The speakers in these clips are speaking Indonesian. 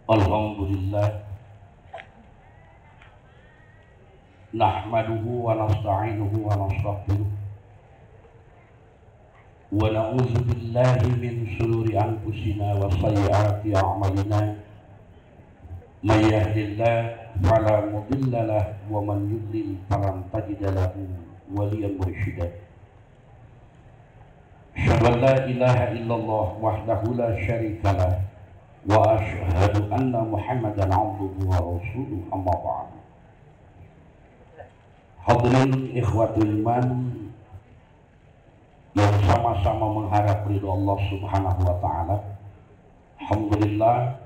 Alhamdulillah nahmaduhu wa nasta'inuhu wa nastaghfiruh wa na'udzu billahi min shururi anfusina wa sayyiati a'malina may yahdihillahu fala mudilla lahu wa man yudlil falan tajida lahu waliyyan mursyida. Asyhadu an la ilaha illallah wahdahu la syarika lahu wa asyhadu anna Muhammadan abduhu wa rasuluh, amma ba'd. Hadirin ikhwatul iman yang sama-sama mengharap ridho Allah Subhanahu wa taala. Alhamdulillah,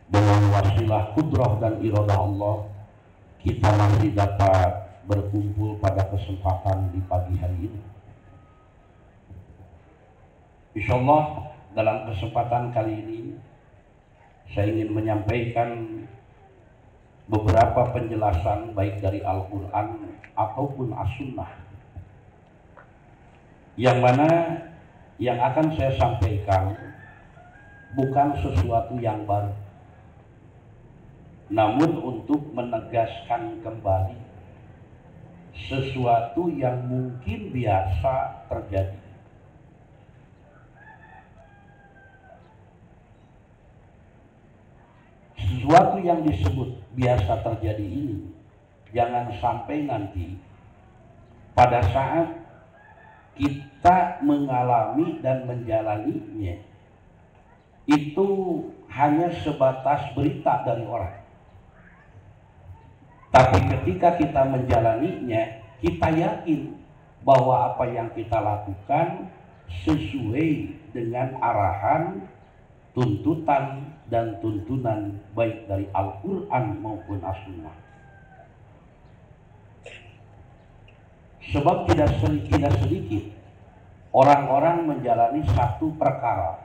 dengan wasilah kudrah dan iradah Allah kita masih dapat berkumpul pada kesempatan di pagi hari ini. Insyaallah dalam kesempatan kali ini saya ingin menyampaikan beberapa penjelasan baik dari Al-Quran ataupun As-Sunnah, yang mana yang akan saya sampaikan bukan sesuatu yang baru, namun untuk menegaskan kembali sesuatu yang mungkin biasa terjadi. Sesuatu yang disebut biasa terjadi ini jangan sampai nanti pada saat kita mengalami dan menjalaninya itu hanya sebatas berita dari orang. Tapi ketika kita menjalaninya, kita yakin bahwa apa yang kita lakukan sesuai dengan arahan, tuntutan dan tuntunan baik dari Al-Quran maupun As-Sunnah. Sebab tidak sedikit orang-orang menjalani satu perkara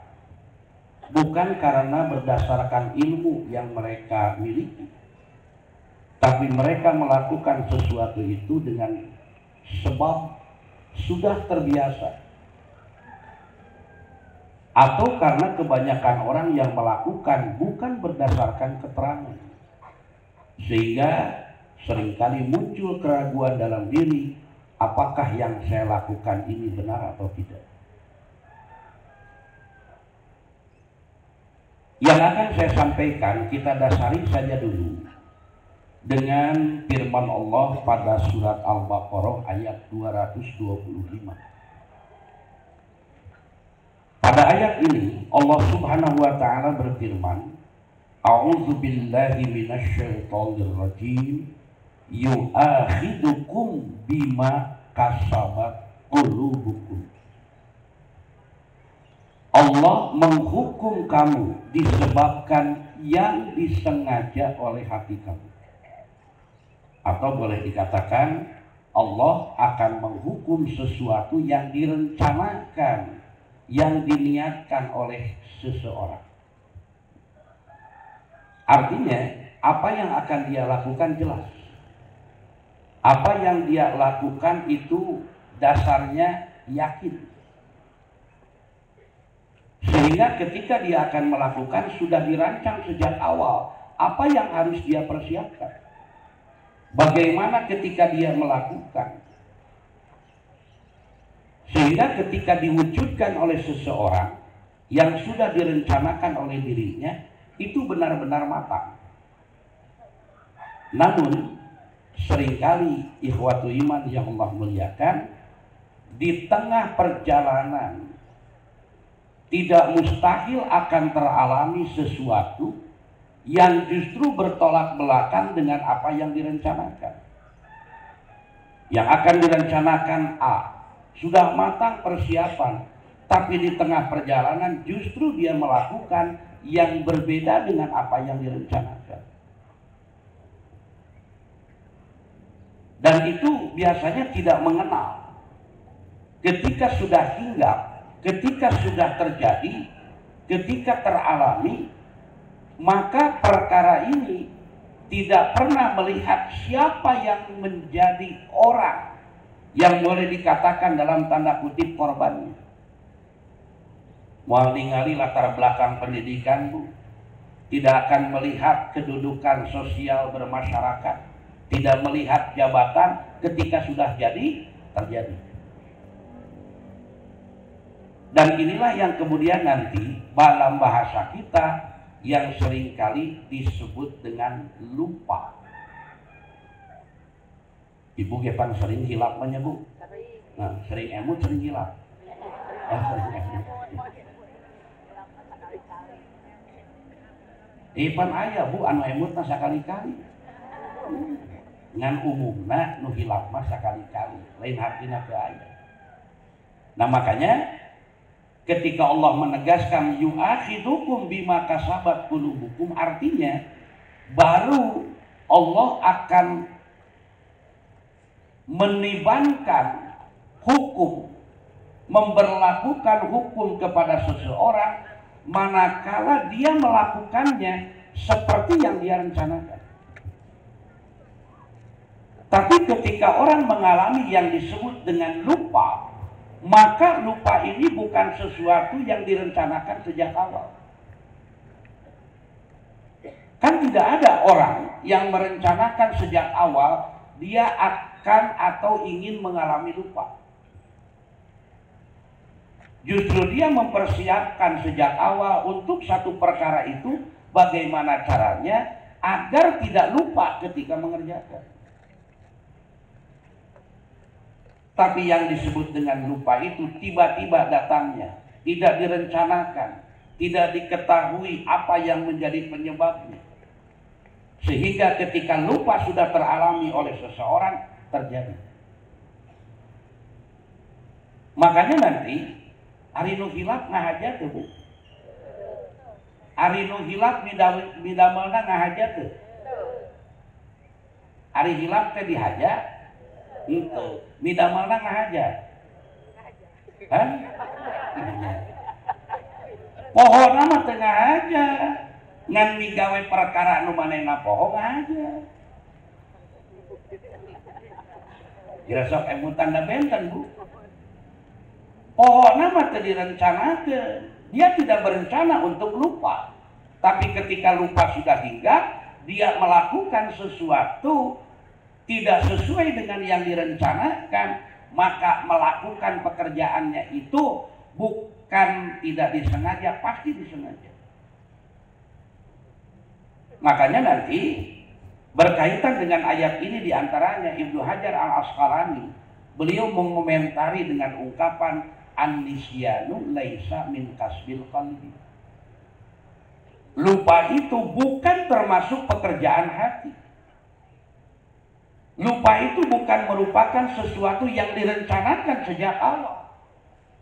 bukan karena berdasarkan ilmu yang mereka miliki, tapi mereka melakukan sesuatu itu dengan sebab sudah terbiasa, atau karena kebanyakan orang yang melakukan bukan berdasarkan keterangan, sehingga seringkali muncul keraguan dalam diri, apakah yang saya lakukan ini benar atau tidak. Yang akan saya sampaikan kita dasari saja dulu dengan firman Allah pada surat Al-Baqarah ayat 225. Pada ayat ini Allah Subhanahu wa taala berfirman, A'udzu billahi minasyaitonir rajim, yu'akhidukum bima kasabat qulubukum. Allah menghukum kamu disebabkan yang disengaja oleh hati kamu. Atau boleh dikatakan Allah akan menghukum sesuatu yang direncanakan, yang diniatkan oleh seseorang. Artinya apa yang akan dia lakukan jelas. Apa yang dia lakukan itu dasarnya yakin. Sehingga ketika dia akan melakukan sudah dirancang sejak awal apa yang harus dia persiapkan. Bagaimana ketika dia melakukan. Sehingga ketika diwujudkan oleh seseorang yang sudah direncanakan oleh dirinya, itu benar-benar matang. Namun, seringkali ikhwatu iman yang Allah muliakan, di tengah perjalanan, tidak mustahil akan teralami sesuatu yang justru bertolak belakang dengan apa yang direncanakan. Yang akan direncanakan A, sudah matang persiapan, tapi di tengah perjalanan justru dia melakukan yang berbeda dengan apa yang direncanakan. Dan itu biasanya tidak mengenal. Ketika sudah hinggap, ketika sudah terjadi, ketika teralami, maka perkara ini tidak pernah melihat siapa yang menjadi orang yang boleh dikatakan dalam tanda kutip korbannya. Mau ningali latar belakang pendidikan, Bu, tidak akan melihat kedudukan sosial bermasyarakat, tidak melihat jabatan ketika sudah jadi terjadi. Dan inilah yang kemudian nanti dalam bahasa kita yang seringkali disebut dengan lupa. Ibu Gepan sering hilap menyebut. Nah, sering emut, sering hilap. Sering emut. Ipan ayah bu anu emut mah sakali-kali. Ngan umumna nu hilap mah sakali-kali. Lain hartina ke ayah. Nah makanya ketika Allah menegaskan yu'akhidukum bima kasabat qulubukum, artinya baru Allah akan menibankan hukum, memberlakukan hukum kepada seseorang manakala dia melakukannya seperti yang dia rencanakan. Tapi ketika orang mengalami yang disebut dengan lupa, maka lupa ini bukan sesuatu yang direncanakan sejak awal. Kan tidak ada orang yang merencanakan sejak awal dia akan atau ingin mengalami lupa. Justru dia mempersiapkan sejak awal untuk satu perkara itu bagaimana caranya agar tidak lupa ketika mengerjakan. Tapi yang disebut dengan lupa itu tiba-tiba datangnya, tidak direncanakan, tidak diketahui apa yang menjadi penyebabnya. Sehingga ketika lupa sudah teralami oleh seseorang terjadi. Makanya nanti ari nu hilap ngahaja teu bu? Ari nu hilap midamelna ngahaja teu? Ari hilap teh dihaja? Itu midamelna ngahaja. Hah? Pohonna mah teu ngahaja. Ngan migawe perkara nu manehna poho ngahaja. Kira sok emutan da benten bu. Pohonna mah teu direncanakeun. Dia tidak berencana untuk lupa. Tapi ketika lupa sudah hinggap, dia melakukan sesuatu tidak sesuai dengan yang direncanakan, maka melakukan pekerjaannya itu bukan tidak disengaja, pasti disengaja. Makanya nanti berkaitan dengan ayat ini diantaranya Ibnu Hajar Al-Asqalani, beliau mengomentari dengan ungkapan an-nisyanu laisa min kasbil qalbi. Lupa itu bukan termasuk pekerjaan hati. Lupa itu bukan merupakan sesuatu yang direncanakan sejak awal.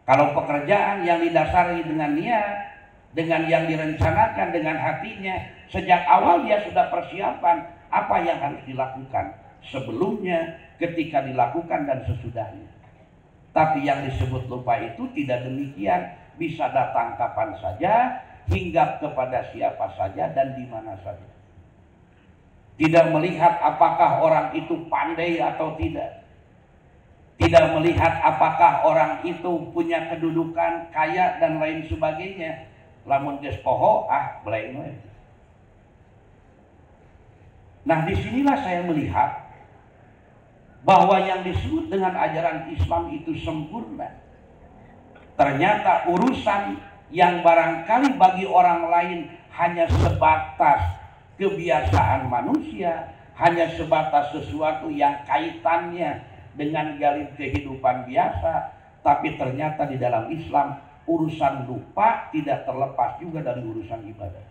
Kalau pekerjaan yang didasari dengan niat, dengan yang direncanakan dengan hatinya, sejak awal dia sudah persiapan apa yang harus dilakukan sebelumnya, ketika dilakukan dan sesudahnya. Tapi yang disebut lupa itu tidak demikian, bisa datang kapan saja, hinggap kepada siapa saja dan di mana saja. Tidak melihat apakah orang itu pandai atau tidak. Tidak melihat apakah orang itu punya kedudukan, kaya dan lain sebagainya. Lamun geus poho, belain we. Nah, disinilah saya melihat bahwa yang disebut dengan ajaran Islam itu sempurna. Ternyata urusan yang barangkali bagi orang lain hanya sebatas kebiasaan manusia, hanya sebatas sesuatu yang kaitannya dengan jalin kehidupan biasa, tapi ternyata di dalam Islam urusan lupa tidak terlepas juga dari urusan ibadah.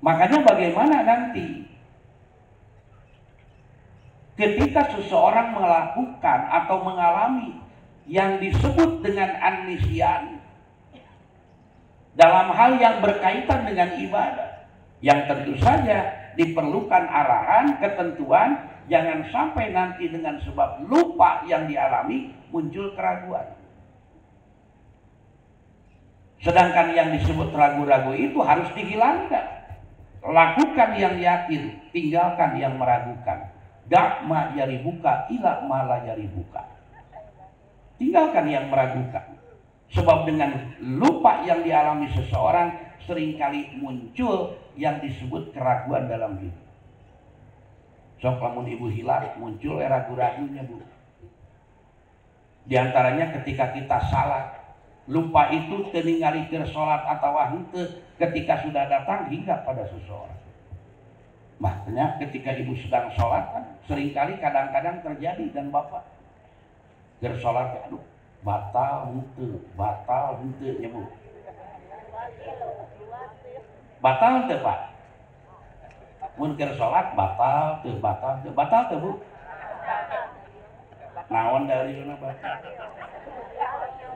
Makanya bagaimana nanti ketika seseorang melakukan atau mengalami yang disebut dengan an-nisyan dalam hal yang berkaitan dengan ibadah, yang tentu saja diperlukan arahan, ketentuan, jangan sampai nanti dengan sebab lupa yang dialami muncul keraguan. Sedangkan yang disebut ragu-ragu itu harus dihilangkan. Lakukan yang yakin, tinggalkan yang meragukan. Dak ma yaribuka ila ma la yaribuka. Tinggalkan yang meragukan. Sebab dengan lupa yang dialami seseorang seringkali muncul yang disebut keraguan dalam hidup. Sok lamun ibu hilang muncul ragu-ragunya bu. Di antaranya ketika kita salat, lupa itu teningali keur salat atawa henteu ketika sudah datang hingga pada seseorang. Makanya ketika ibu sedang sholat kan seringkali kadang-kadang terjadi dan bapak keur sholat aduh batal henteu nya bu. Batal henteu pak? Mun keur sholat batal teu bu? Naon dalilna batal?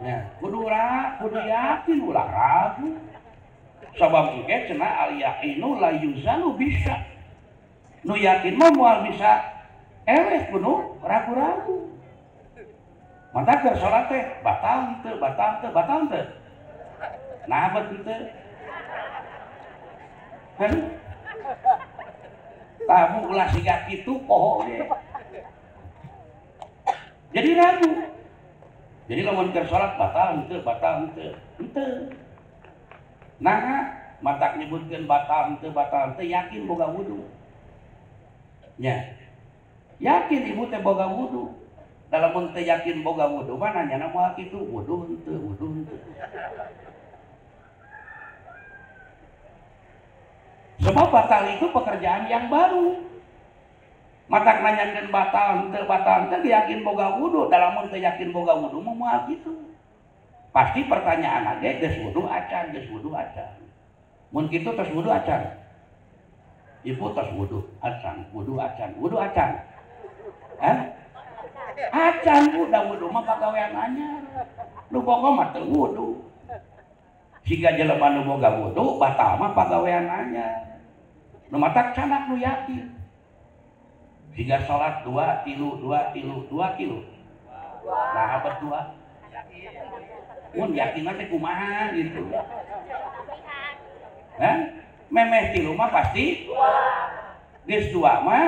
Nah, kudu yakin ulah ragu. Sabab engke cenah al yaqinu la yuzalu bisa. Nu yakin mah moal bisa eleh kudu ragu-ragu. Mantap keur salat teh batal teu. Nah betul teu. Tamu ulah siga kitu poho ge. Jadi ragu. Jadi lamun keur salat batal henteu. Nah, matak nyebutkeun batal henteu yakin boga wudu. Nya. Yakin ibu teh boga wudu. Lamun teh yakin boga wudu mah nanyana moal kitu wudu henteu. Sebab batal itu pekerjaan yang baru. Matak nanyakeun batal henteu yakin boga wudu. Lamun teh yakin boga wudu mah moal kitu. Pasti pertanyaan ge geus wudu acan. Mun kitu tos wudu acan. Ibu tos wudu acan. Acan udah wudu mah pagawean anyar. Nu boga mah teu wudu. Siga jelema nu boga wudu batal mah pagawean anyar. Nu matak canak nu yakin. Siga salat 2 tilu. Nah berdua. Mun yakin teh kumaha gitu. Memeh tilu mah pasti geus 2 mah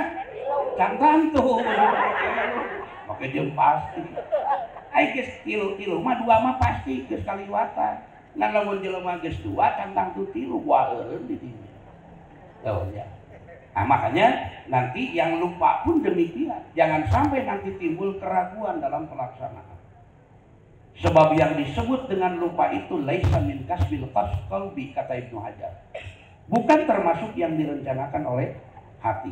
can tantu. Oke jeung pasti. Ai geus tilu mah 2 mah pasti geus kaliwatan. Ngan lamun jelema geus 2 can tantu tilu buaeureun di dieu. Oh ya. Nah, makanya nanti yang lupa pun demikian. Jangan sampai nanti timbul keraguan dalam pelaksanaan. Sebab yang disebut dengan lupa itu laisa min kasbil qalbi kata Ibnu Hajar. Bukan termasuk yang direncanakan oleh hati.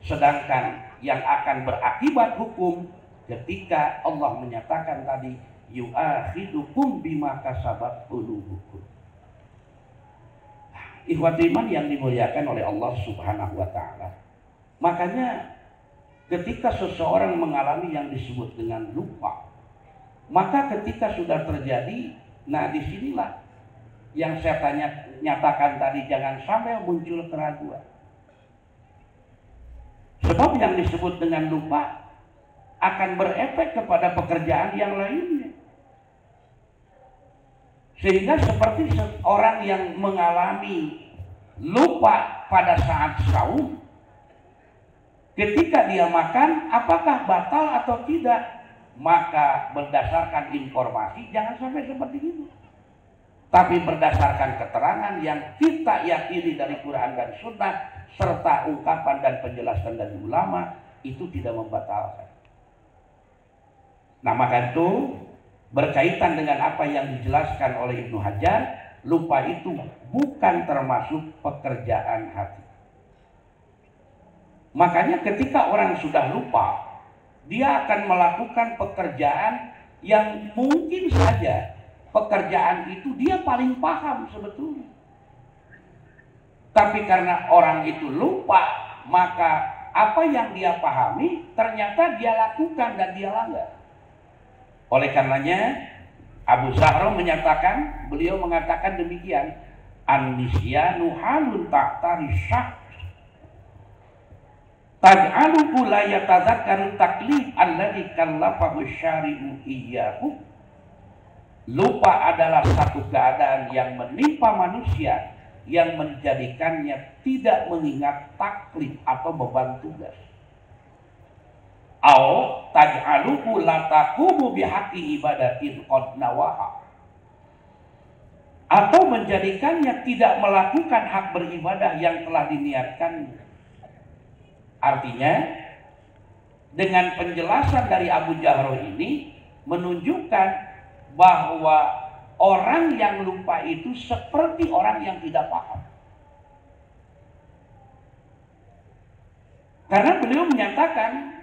Sedangkan yang akan berakibat hukum ketika Allah menyatakan tadi yu'akhidukum bima kasabat qulubukum. Ikhwati iman yang dimuliakan oleh Allah Subhanahu wa taala. Makanya ketika seseorang mengalami yang disebut dengan lupa, maka ketika sudah terjadi, nah disinilah yang saya nyatakan tadi, jangan sampai muncul keraguan. Sebab yang disebut dengan lupa akan berefek kepada pekerjaan yang lainnya. Sehingga seperti orang yang mengalami lupa pada saat saum, ketika dia makan apakah batal atau tidak, maka berdasarkan informasi jangan sampai seperti itu. Tapi berdasarkan keterangan yang kita yakini dari Quran dan Sunnah serta ungkapan dan penjelasan dari ulama, itu tidak membatalkan. Nah maka itu berkaitan dengan apa yang dijelaskan oleh Ibnu Hajar, lupa itu bukan termasuk pekerjaan hati. Makanya ketika orang sudah lupa, dia akan melakukan pekerjaan yang mungkin saja pekerjaan itu dia paling paham sebetulnya. Tapi karena orang itu lupa, maka apa yang dia pahami ternyata dia lakukan dan dia langgar. Oleh karenanya Abu Zahra menyatakan, beliau mengatakan demikian, an-nisyanu halun ta'tari syak taj'aluhu la yatadzakkaru taklif alladzi kallafahu syari'u iyyahu. Lupa adalah satu keadaan yang menimpa manusia yang menjadikannya tidak mengingat taklif atau beban tugas. Au taj'aluhu la taqumu bihaqqi ibadatin qad nawaha. atau menjadikannya tidak melakukan hak beribadah yang telah diniatkannya. Artinya, dengan penjelasan dari Abu Jahroh ini menunjukkan bahwa orang yang lupa itu seperti orang yang tidak paham. Karena beliau menyatakan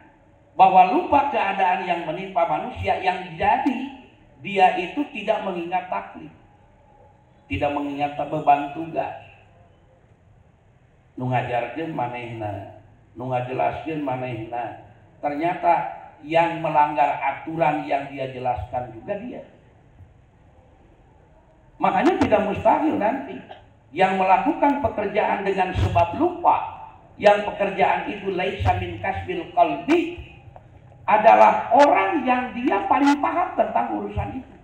bahwa lupa keadaan yang menimpa manusia yang jadi dia itu tidak mengingat taklif, tidak mengingat beban tugas. Nu ngajarkeun manehna, nu ngajelaskeun manehna. Ternyata yang melanggar aturan yang dia jelaskan juga dia. Makanya tidak mustahil nanti yang melakukan pekerjaan dengan sebab lupa, yang pekerjaan itu laisa min kasbil qalbi, adalah orang yang dia paling paham tentang urusan itu.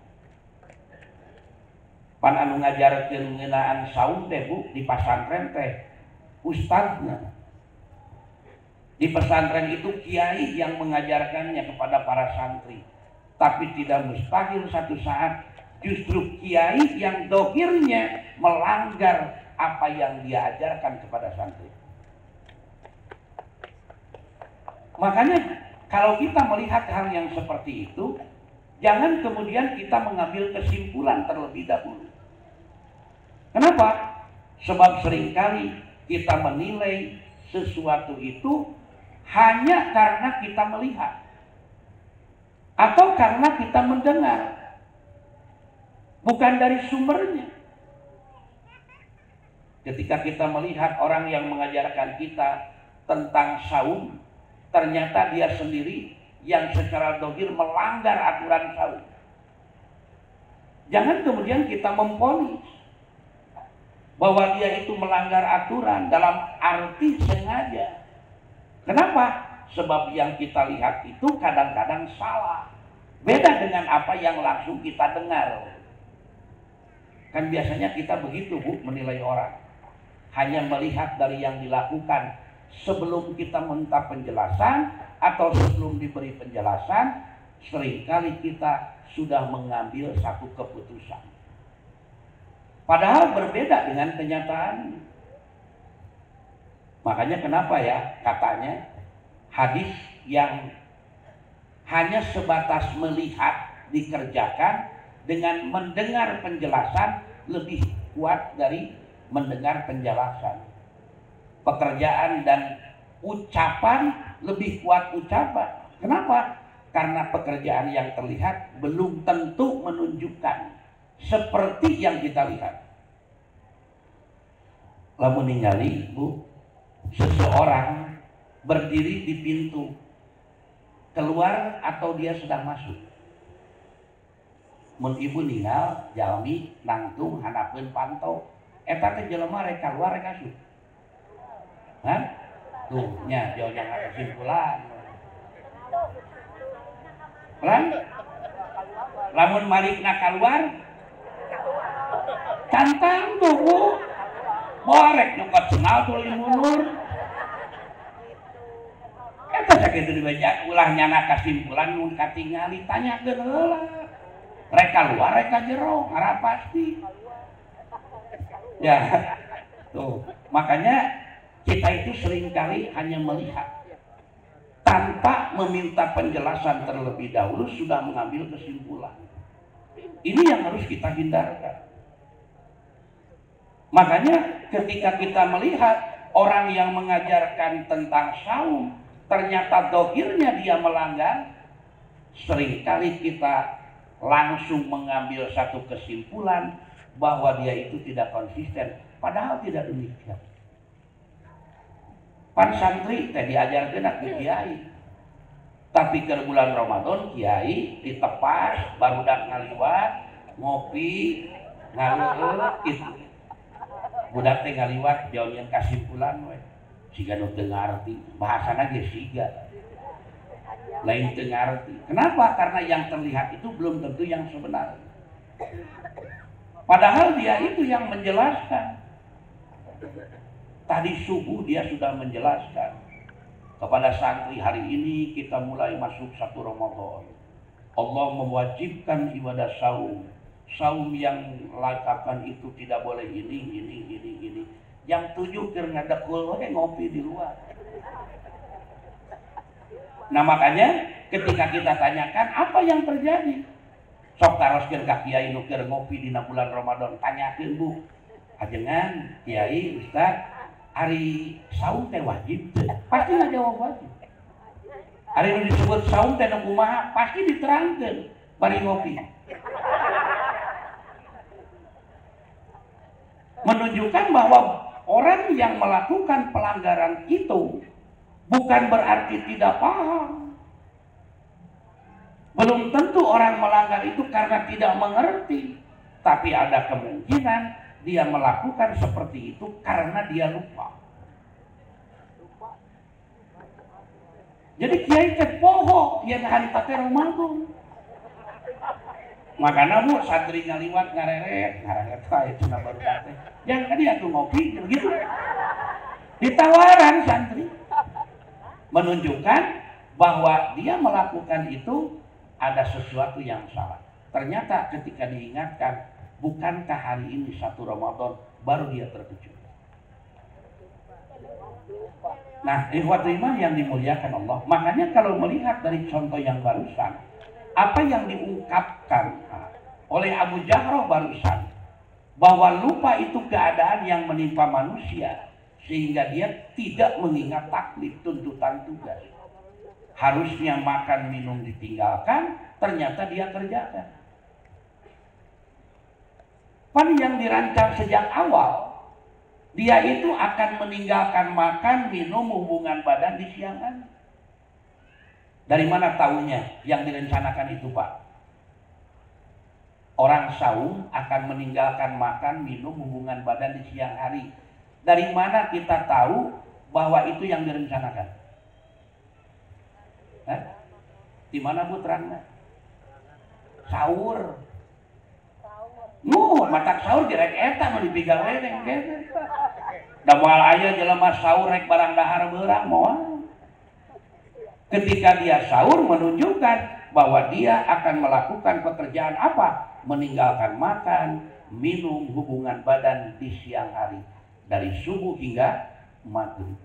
Pan anu ngajarkeun ngeunaan saum teh Bu di pasantren teh ustadznya. Di pesantren itu kiai yang mengajarkannya kepada para santri. Tapi tidak mustahil satu saat justru kiai yang dohirnya melanggar apa yang dia ajarkan kepada santri. Makanya kalau kita melihat hal yang seperti itu, jangan kemudian kita mengambil kesimpulan terlebih dahulu. Kenapa? Sebab seringkali kita menilai sesuatu itu hanya karena kita melihat atau karena kita mendengar, bukan dari sumbernya. Ketika kita melihat orang yang mengajarkan kita tentang saum, ternyata dia sendiri yang secara dohir melanggar aturan saum. Jangan kemudian kita memponis bahwa dia itu melanggar aturan dalam arti sengaja. Kenapa? Sebab yang kita lihat itu kadang-kadang salah. Beda dengan apa yang langsung kita dengar. Kan biasanya kita begitu Bu menilai orang. Hanya melihat dari yang dilakukan. Sebelum kita minta penjelasan atau sebelum diberi penjelasan, seringkali kita sudah mengambil satu keputusan. Padahal berbeda dengan kenyataan. Makanya kenapa ya katanya hadis yang hanya sebatas melihat dikerjakan dengan mendengar penjelasan lebih kuat dari mendengar penjelasan. Pekerjaan dan ucapan lebih kuat ucapan. Kenapa? Karena pekerjaan yang terlihat belum tentu menunjukkan seperti yang kita lihat. Lamun ningali Bu, seseorang berdiri di pintu keluar atau dia sedang masuk. Mun ibu ninggal jalmi nangtung hanapeun pantau eta teh jelema rek keluar rek asup. Hah? Tuh nya jauhnya kesimpulan. Lan lamun malikna keluar cantang tuh Bu. Borek nyokot senal tuh mundur. Eta sakitu dibaca ulah nyana kesimpulan mun katingali tanyakeun heula. Rek keluar rek ka jero ngara pasti. Ya. Tuh, makanya kita itu seringkali hanya melihat tanpa meminta penjelasan terlebih dahulu sudah mengambil kesimpulan. Ini yang harus kita hindarkan. Makanya ketika kita melihat orang yang mengajarkan tentang saum, ternyata dohirnya dia melanggar, seringkali kita langsung mengambil satu kesimpulan bahwa dia itu tidak konsisten. Padahal tidak demikian. Pan santri teh diajarkeun ke kiai. Tapi ke bulan Ramadan kiai ditepas, barudak ngaliwat, ngopi, ngaleueut gitu. Budak teh ngaliwat jauhnya kesimpulan we. Siga nu teu ngarti, bahasana ge siga. Lain teu ngarti. Kenapa? Karena yang terlihat itu belum tentu yang sebenarnya. Padahal dia itu yang menjelaskan. Tadi subuh dia sudah menjelaskan kepada santri, hari ini kita mulai masuk 1 Ramadan. Allah mewajibkan ibadah saum saum yang lakukan itu tidak boleh ini. Jam 7 keur ngadekul we ngopi di luar. Nah makanya ketika kita tanyakan apa yang terjadi, sok taroskeun ka kiai nu keur ngopi dina bulan Ramadan, tanyakeun Bu, ajengan kiai ustaz hari saum teh wajib teu? Pasti ngajawab wajib. Hari nu disebut saum teh nu kumaha pasti diterangkeun bari ngopi. Menunjukkan bahwa orang yang melakukan pelanggaran itu bukan berarti tidak paham. Belum tentu orang melanggar itu karena tidak mengerti, tapi ada kemungkinan dia melakukan seperti itu karena dia lupa. Jadi kiai teh poho yen harita teh Ramadan. Makanya Bu santri ngaliwat ngareret wae cenah baru teh. Jangan dia tuh ngopi gitu. Ditawaran santri. Menunjukkan bahwa dia melakukan itu ada sesuatu yang salah. Ternyata ketika diingatkan, bukankah hari ini 1 Ramadan, baru dia terkejut. Nah, ikhwatul iman yang dimuliakan Allah. Makanya kalau melihat dari contoh yang barusan, apa yang diungkapkan oleh Abu Jahroh barusan, bahwa lupa itu keadaan yang menimpa manusia, sehingga dia tidak mengingat taklif tuntutan tugas. Harusnya makan minum ditinggalkan, ternyata dia kerjakan. Pan yang dirancang sejak awal, dia itu akan meninggalkan makan, minum, hubungan badan di siang hari. Dari mana tahunya yang direncanakan itu Pak? Orang saum akan meninggalkan makan, minum, hubungan badan di siang hari. Dari mana kita tahu bahwa itu yang direncanakan? Di mana Bu terangnya? Sahur. Matak sahur direk eta mah dipigal weneng kene. Da moal aya jelema sahur rek barang dahar beurang moal. Ketika dia sahur menunjukkan bahwa dia akan melakukan pekerjaan apa? Meninggalkan makan, minum, hubungan badan di siang hari dari subuh hingga maghrib.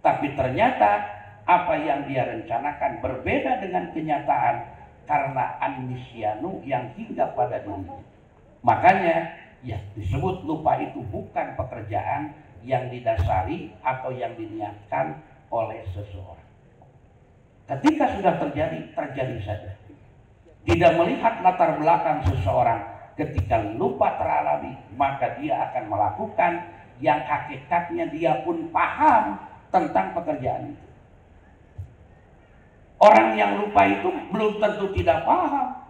Tapi ternyata apa yang dia rencanakan berbeda dengan kenyataan karena amnisyanu yang hingga pada dirinya. Makanya ya disebut lupa itu bukan pekerjaan yang didasari atau yang diniatkan oleh seseorang. Ketika sudah terjadi, terjadi saja. Tidak melihat latar belakang seseorang, ketika lupa teralami, maka dia akan melakukan yang hakikatnya dia pun paham tentang pekerjaan itu. Orang yang lupa itu belum tentu tidak paham.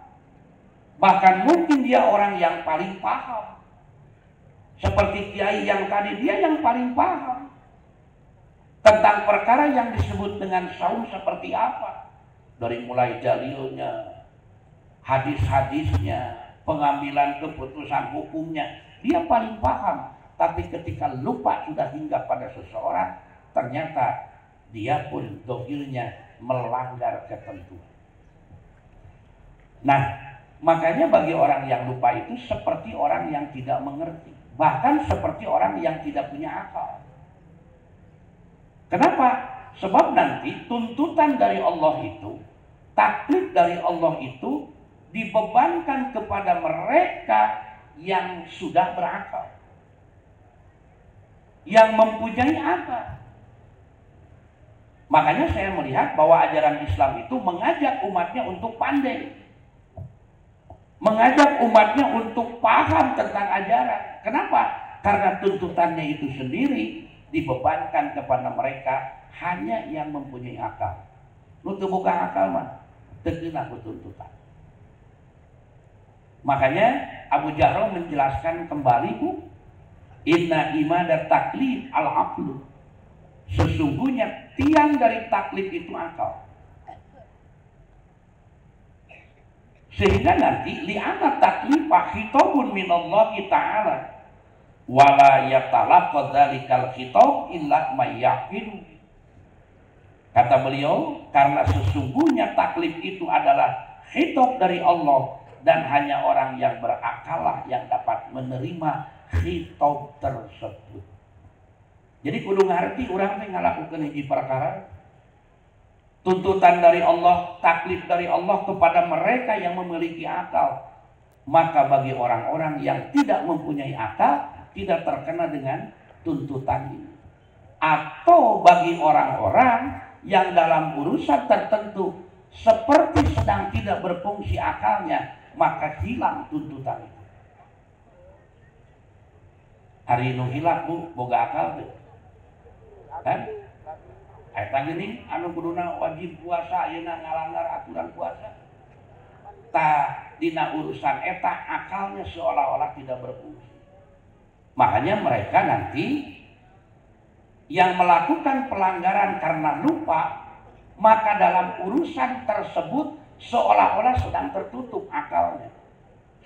Bahkan mungkin dia orang yang paling paham. Seperti kiai yang tadi, dia yang paling paham tentang perkara yang disebut dengan saum seperti apa. Dari mulai dalilnya, hadis-hadisnya, pengambilan keputusan hukumnya, dia paling paham. Tapi ketika lupa sudah hingga pada seseorang, ternyata dia pun dohirnya melanggar ketentuan. Nah, makanya bagi orang yang lupa itu seperti orang yang tidak mengerti, bahkan seperti orang yang tidak punya akal. Kenapa? Sebab nanti tuntutan dari Allah itu, taklif dari Allah itu dibebankan kepada mereka yang sudah berakal, yang mempunyai akal. Makanya saya melihat bahwa ajaran Islam itu mengajak umatnya untuk pandai, mengajak umatnya untuk paham tentang ajaran. Kenapa? Karena tuntutannya itu sendiri dibebankan kepada mereka hanya yang mempunyai akal. Lu teu boga akal mah teu keunah ku tuntutan. Makanya Abu Jahroh menjelaskan kembali Bu, inna imadat taklif al-aqlu. Sesungguhnya tiang dari taklif itu akal. Sehingga nanti li'anna taklifah khitabun minallahi ta'ala wala yatalaqqa dzalikal khitab illa may yaqin. Kata beliau, karena sesungguhnya taklif itu adalah khitab dari Allah dan hanya orang yang berakalah yang dapat menerima khitab tersebut. Jadi kudu ngarti urang teh ngalakukeun hiji perkara, tuntutan dari Allah, taklif dari Allah kepada mereka yang memiliki akal. Maka bagi orang-orang yang tidak mempunyai akal tidak terkena dengan tuntutan ini. Atau bagi orang-orang yang dalam urusan tertentu seperti sedang tidak berfungsi akalnya, maka hilang tuntutan itu. Hari nu hilang Bu, boga akal tuh. Kan? Eta geuning anu kuduna wajib puasa ayeuna ngalanggar aturan puasa. Dina urusan eta akalnya seolah-olah tidak berfungsi. Makanya mereka nanti yang melakukan pelanggaran karena lupa, maka dalam urusan tersebut seolah-olah sedang tertutup akalnya.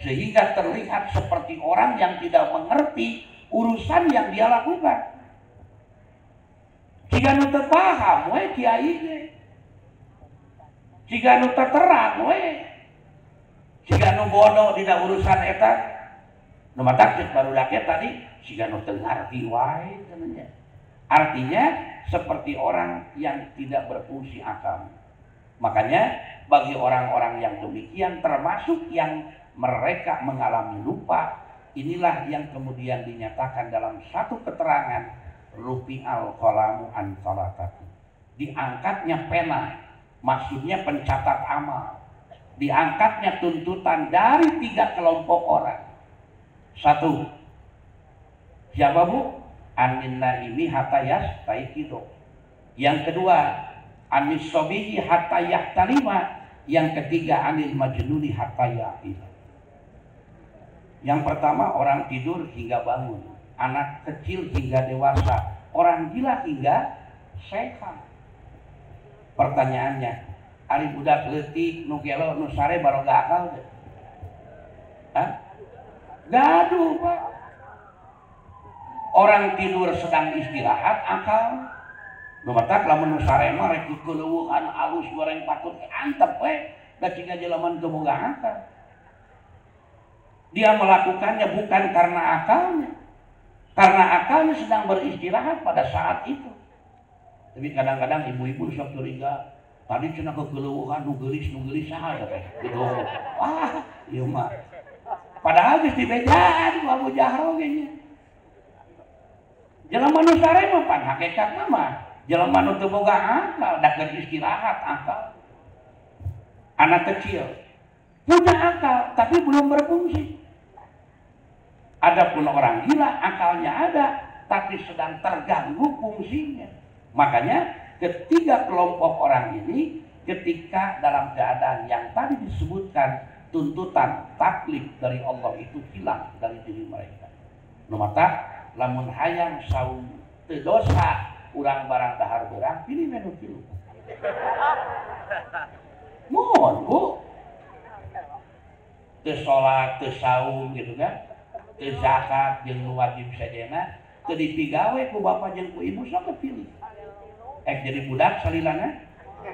Sehingga terlihat seperti orang yang tidak mengerti urusan yang dia lakukan. Jika nu teu paham we kiai ge. Jika nu teu terang we. Jika nu bodoh dina urusan eta, nu matak barudak tadi jika nu teu ngarti wae cenanya. Artinya seperti orang yang tidak berfungsi akal. Makanya bagi orang-orang yang demikian termasuk yang mereka mengalami lupa, inilah yang kemudian dinyatakan dalam satu keterangan rufi'al qalamu an salatati. Diangkatnya pena, maksudnya pencatat amal. Diangkatnya tuntutan dari 3 kelompok orang. 1. Siapa Bu? Anin naimi hatta yastaiqidu. Yang kedua, anis sobihi hatta yahtalima. Yang ketiga, anil majnuni hatta yaqil. Yang pertama, orang tidur hingga bangun, anak kecil hingga dewasa, orang gila hingga sehat. Pertanyaannya, ari budak leutik nu gelo nu sare baroga akal teh? Hah? Gaduh, Pak. Orang tidur sedang istirahat akal. Nu matak lamun nu sare mah rek keuleuhan alus goreng patut antep we, da cenah jelema teu boga akal. Dia melakukannya bukan karena akalnya. Karena akalnya sedang beristirahat pada saat itu. Tapi kadang-kadang ibu-ibu sok curiga, tadi cenah keuleuhan nu geulis saha teh. Gitu. Wah, ieu mah. Padahal geus dibejaan ku Abu Jahro ge nya. Jelema nu sare mah pan hakikatna mah jelema nu teu boga akal, dak istirahat akal. Anak kecil punya akal tapi belum berfungsi. Adapun orang gila akalnya ada tapi sedang terganggu fungsinya. Makanya ketiga kelompok orang ini ketika dalam keadaan yang tadi disebutkan tuntutan taklif dari Allah itu hilang dari diri mereka. Numata lamun hayang saum teu dosa urang barang dahar beurang pilih menu tilu. Mohon Bu. Teu salat, teu saum gitu kan. Teu zakat jeung nu wajib sadayana teu dipigawe ku bapa jeung ku ibu sok pilih. Jadi budak salilana,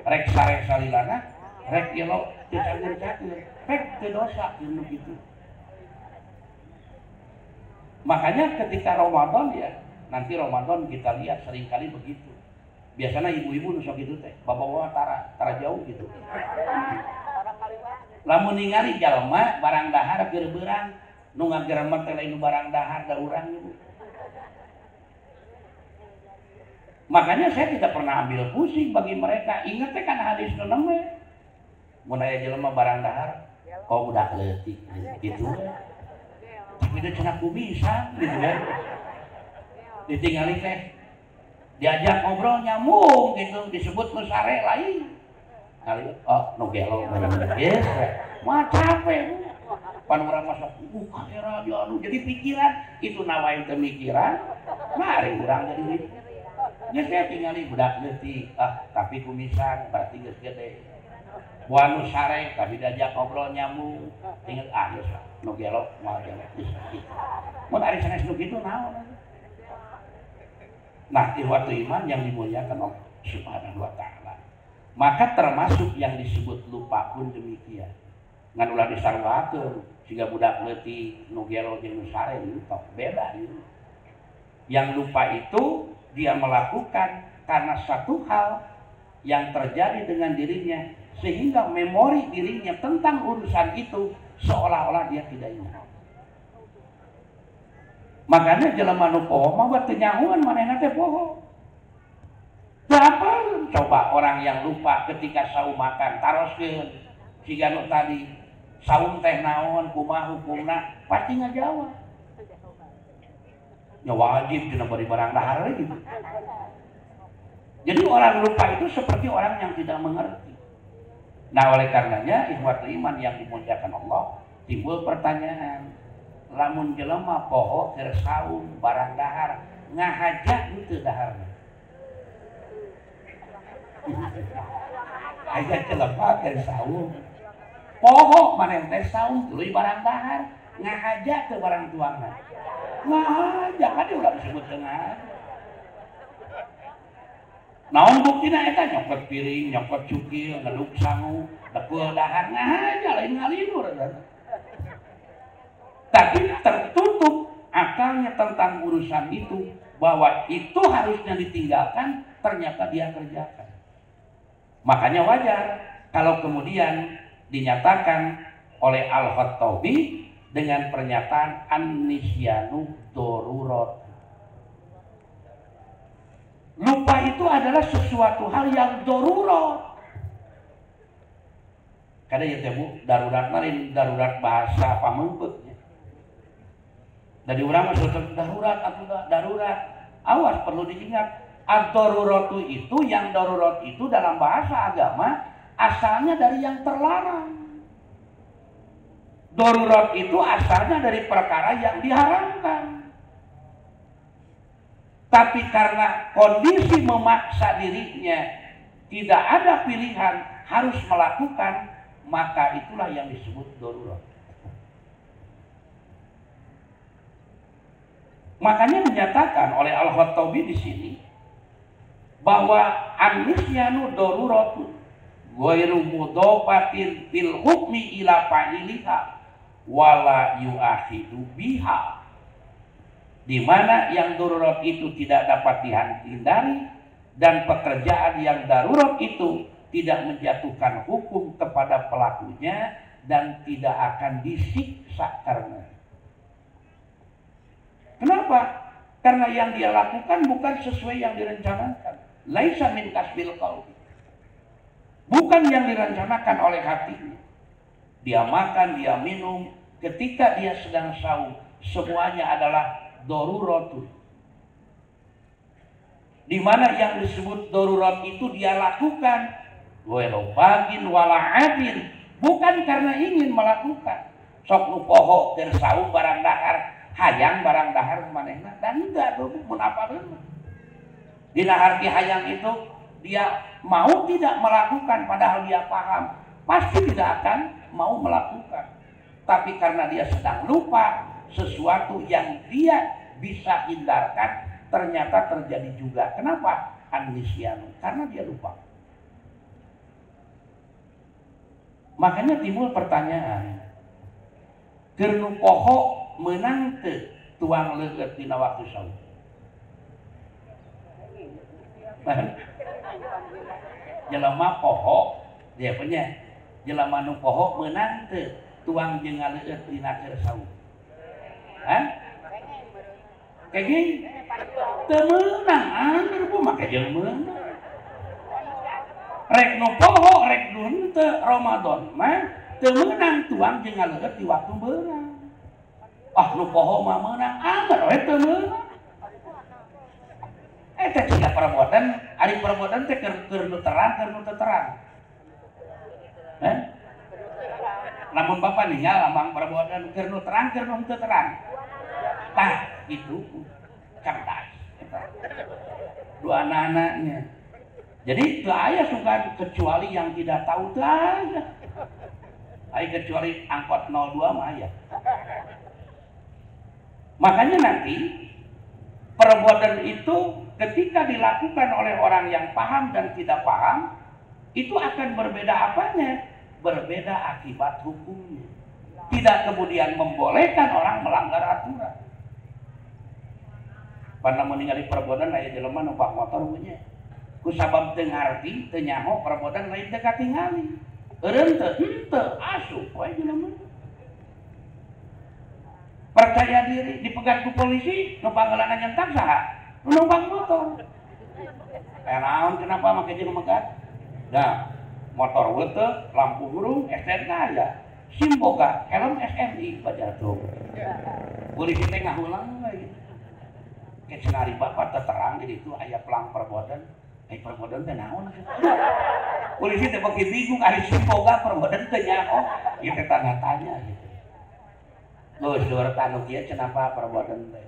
rek sare salilana, rek yelo teu cager-cager, rek teu dosa jeung kitu. Makanya ketika Ramadan ya, nanti Ramadan kita lihat seringkali begitu. Biasanya ibu-ibu nusok itu teh, bapak-bapak tara jauh gitu. Lamun ningali jalma barang dahar keur beurang, nu ngageremet teh lain barang dahar da urang ibu. Makanya saya tidak pernah ambil pusing bagi mereka. Ingat teh kan hadis nu neme. Mun aya jelema barang dahar, oh budak leutik gitu. Tapi dia cenah kumisan gitu kan. Ditinggali teh diajak ngobrol nyambung gitu, disebut nu sare lain. Kali nu gelo geus mah capek. Pan urang masak kamera dia anu jadi pikiran itu nawain pemikiran. Mari urang jadi geus tingali budak leutik, tapi kumisan berarti geus gede. Buat nu sare tapi diajak ngobrol nyambung, inget geus nu gelo moal gelo. Mun ari sanes nu kitu naon? Nah, ikhwatu iman yang dimuliakan Allah Subhanahu wa taala. Maka termasuk yang disebut lupa pun demikian. ngan ulah disarwakeun siga budak leutik nu gelo jeung nu sare ieu tok beda ieu. Yang lupa itu dia melakukan karena satu hal yang terjadi dengan dirinya sehingga memori dirinya tentang urusan itu seolah-olah dia tidak ingat. Makanya jelema nu poho mah beuh teu nyahoan manehna teh poho. Apa coba orang yang lupa ketika saum makan taroskeun siga nu tadi saum teh naon kumaha hukumna pasti ngajawab. Ya wajib dina bari barang dahar gitu. Jadi orang lupa itu seperti orang yang tidak mengerti. Nah oleh karenanya ikhwatul iman yang dimuliakan Allah, timbul pertanyaan, lamun jelema poho keur saum barang dahar ngahaja henteu daharna. Aya jelema keur saum poho maneh teh saum tuluy barang dahar ngahaja teu barang tuangna. Ngahaja kan ulah disebut dengan naon buktina eta nyokot piring, nyokot cukil, ngaduk sangu, dekul dahar ngahaja lain ngalinur. Tapi tertutup akalnya tentang urusan itu bahwa itu harusnya ditinggalkan, ternyata dia kerjakan. Makanya wajar kalau kemudian dinyatakan oleh Al-Khattabi dengan pernyataan an-nisyanu darurat. Lupa itu adalah sesuatu hal yang darurat. Kada ya teh Bu, darurat lain darurat bahasa pamengpeutnya. Dari urang mah darurat atuh darurat. Awas perlu diingat, ad-daruratu itu yang darurat itu dalam bahasa agama asalnya dari yang terlarang. Darurat itu asalnya dari perkara yang diharamkan. Tapi karena kondisi memaksa dirinya tidak ada pilihan harus melakukan, maka itulah yang disebut darurat. Makanya dinyatakan oleh Al-Khattabi di sini bahwa an-nisyanu daruratun ghairu mudhafatin fil hukmi ila fa'iliha wala yu'akhidu biha. Di mana yang darurat itu tidak dapat dihindari dan pekerjaan yang darurat itu tidak menjatuhkan hukum kepada pelakunya dan tidak akan disiksa karena. Kenapa? Karena yang dia lakukan bukan sesuai yang direncanakan. Laisa min kasbil qalbi. Bukan yang direncanakan oleh hatinya. Dia makan, dia minum, ketika dia sedang saum, semuanya adalah daruratun. Di mana yang disebut darurat itu dia lakukan walau bagin wala adin, bukan karena ingin melakukan. Sok nu poho keur saum barang dahar, hayang barang dahar manehna dan enggak mun apareun. Dina harti hayang itu dia mau tidak melakukan padahal dia paham, pasti tidak akan mau melakukan. Tapi karena dia sedang lupa, sesuatu yang dia bisa hindarkan ternyata terjadi juga. Kenapa? An-nisyanu, karena dia lupa. Makanya timbul pertanyaan, keur nu poho meunang teu tuang leungeut dina waktu saum? Jelema poho, dia punya jelema nu poho meunang teu tuang jeung ngaleueut dina keur saum? Hah? Kayak gini, temenang, anggar bu make jeung meunang. Rek nu poho, rek nu henteu Ramadan mah teu meunang tuang jeung ngaleueut di waktu beurang. Ah nu poho mah meunang, anggar we teu meunang. Teh siga perbodan, ari perbodan teh keur nu terang, keur nu teu terang. Lamun Bapak ninggal lambang perbodan keur nu terang, keur nu teu terang. Tah itu cerdas dua anak-anaknya. Jadi teu aya sugan kecuali yang tidak tahu teu ada. Ai kecuali angkot 02 mah aya. Makanya nanti perbuatan itu ketika dilakukan oleh orang yang paham dan tidak paham itu akan berbeda apanya. berbeda akibat hukumnya. Tidak kemudian membolehkan orang melanggar aturan. Pada meninggali perbodan aya jelema numpak motor punya. Ku sabab teu ngarti, teu nyaho perbodan lain teu katingali. Eureun teu henteu asup we jelema. Percaya diri dipegat ku polisi, nu panggeulana nyentak saha? Nu numpak motor. Naon kenapa make jeung megat? Nah, motor weuteuh, lampu burung, STNK aya. SIM boga, helm SMI baca tuh. Polisi teh ngahulang we. Ke cenari bapak terang di itu aya pelang perbodan. Perbodan teh naon? Polisi teh beki bingung ari SIM boga perbodan teh nyaho. Ieu teh tanya gitu. Loh, saudara anu kieu cenapa perbodan teh?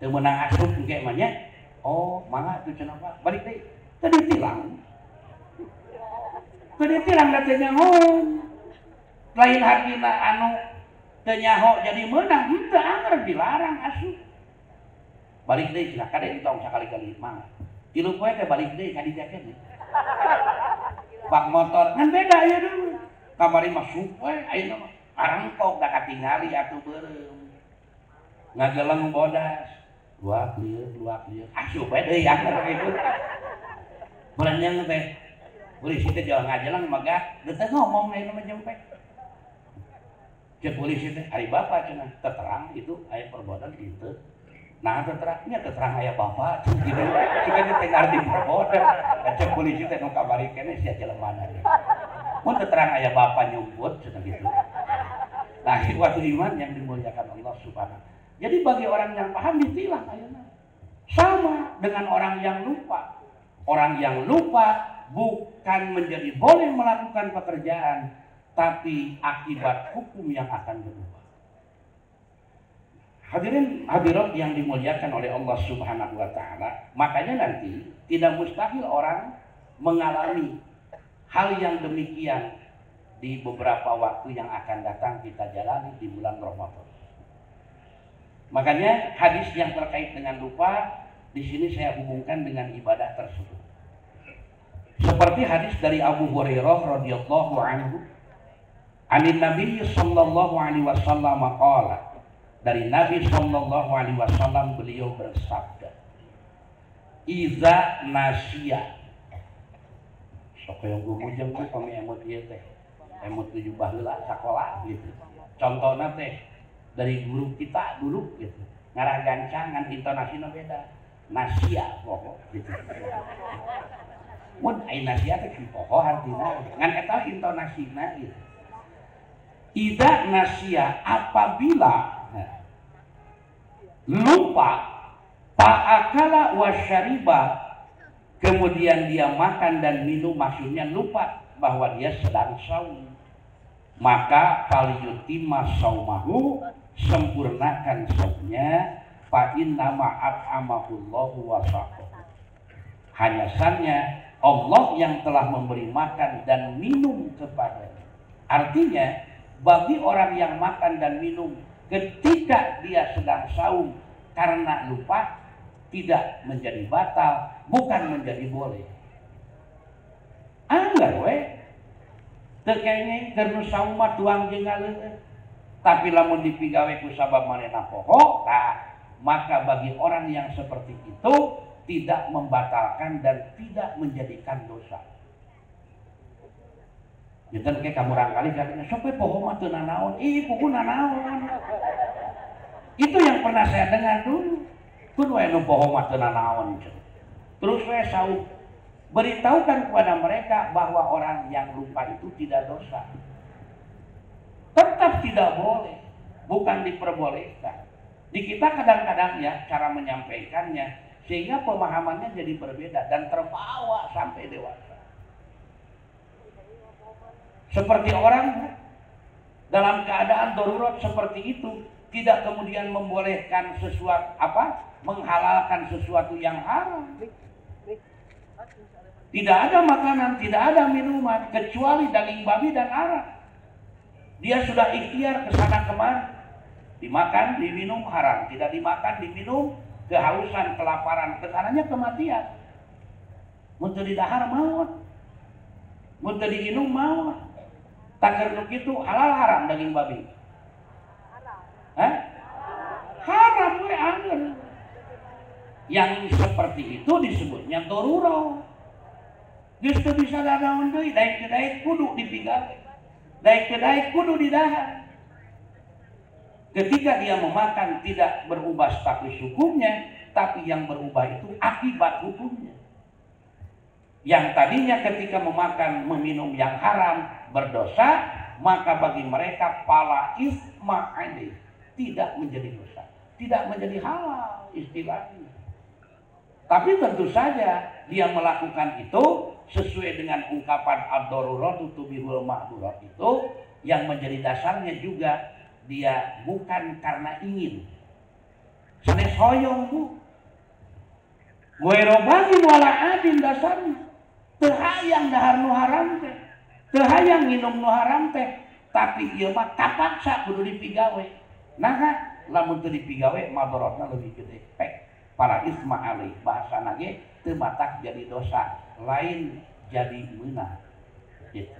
Teu meunang asup engke mah nya. Oh, mangga tuh cenapa? Balik deui. Teu ditilang. Teu ditilang da teh nyahoan. Lain hartina anu teu nyaho jadi meunang, henteu anger dilarang asup. Balik deui cenah kade entong sakali-kali mangga. Tilu poe teh balik deui ka dieu keneh. Bak motor ngan beda ieu dulu. Kamari mah sup we ayeuna mah arengkok da katingali atuh beureum. Ngageleng bodas. Luak lieur asup we deui anger kitu. Berenjang teh. Polisi teh jalan ngajelang magat, teu ngomong ayeuna mah jempek. Cek polisi teh ari bapak cenah terang itu aya perbodan kitu. Nah terangnya terang aya bapak gitu. Cika teh ngarti perbodan. Cek polisi teh nu kabari keneh sia jelemana. Mun terang aya bapak nyumput cenah gitu. Nah, ikhwatul iman yang dimuliakan Allah Subhanahu. Jadi bagi orang yang paham ditilang ayeuna. Sama dengan orang yang lupa. Orang yang lupa bukan menjadi boleh melakukan pekerjaan, tapi akibat hukum yang akan berubah. Hadirin hadirat yang dimuliakan oleh Allah Subhanahu wa taala, makanya nanti tidak mustahil orang mengalami hal yang demikian di beberapa waktu yang akan datang kita jalani di bulan Ramadan. Makanya hadis yang terkait dengan lupa di sini saya hubungkan dengan ibadah tersebut. Seperti hadis dari Abu Hurairah radhiyallahu anhu, anin Nabi sallallahu alaihi wasallam qala, dari Nabi sallallahu alaihi wasallam beliau bersabda, iza nasya, sok yang gumujeng teh kami emot ieu teh emot 7 baheula sakola gitu. Contohna teh dari guru kita dulu gitu, ngarah gancangan intonasina beda, nasya pokok gitu. Mun ai nasya teh pokok artina ngan eta intonasina gitu. Idza nasya, apabila lupa, ta'akala wa syariba, kemudian dia makan dan minum, maksudnya lupa bahwa dia sedang saum, maka falyutimma saumahu, sempurnakan saumnya, fa inna ma'at'amahullahu wa saqahu. Hanya saja Allah yang telah memberi makan dan minum kepadanya. Artinya bagi orang yang makan dan minum ketika dia sedang saum karena lupa, tidak menjadi batal, bukan menjadi boleh. Anggar we teu kengeng keur nu saum mah tuang jeung ngaleueun. Tapi lamun dipigawe ku sabab manehna poho, maka bagi orang yang seperti itu tidak membatalkan dan tidak menjadikan dosa. Jangan kayak kamu rangkali katanya, sampai poho mah teu nanaon, poho nanaon. Itu yang pernah saya dengar dulu. Kun wae nu poho mah teu nanaon. Terus saya saum, beritahukan kepada mereka bahwa orang yang lupa itu tidak dosa. Tetap tidak boleh, bukan diperbolehkan. Di kita kadang-kadang ya cara menyampaikannya sehingga pemahamannya jadi berbeda dan terbawa sampai dewasa. Seperti orang dalam keadaan darurat seperti itu tidak kemudian membolehkan sesuatu menghalalkan sesuatu yang haram. Tidak ada makanan, tidak ada minuman kecuali daging babi dan arak. Dia sudah ikhtiar ke sana kemari. Dimakan, diminum haram, tidak dimakan, diminum kehausan, kelaparan, kesananya kematian. Mun teu didahar maut. Mun teu diinum maut. Taker nu kitu halal haram daging babi? Hah? Haram we angel. Yang seperti itu disebutnya darurah. Justru bisa dadaon deui, daek teu daek kudu dipigawe. Daek teu daek kudu didahar. Ketika dia memakan tidak berubah status hukumnya, tapi yang berubah itu akibat hukumnya. Yang tadinya ketika memakan meminum yang haram berdosa, maka bagi mereka pala isma alaih, tidak menjadi dosa, tidak menjadi halal istilahnya. Tapi tentu saja dia melakukan itu sesuai dengan ungkapan ad-daruratu tubihul mahdurat itu, yang menjadi dasarnya juga dia bukan karena ingin. Sanes hoyong bu, goerobagin wala adin dasarnya. Teu hayang dahar nu haram teh, teu hayang nginum nu haram teh, tapi ieu mah kapaksa kudu dipigawe. Nah, lamun teu dipigawe madaratna leuwih gede. Para isma alaih bahasana ge teu matak jadi dosa, lain jadi meunah. Gitu.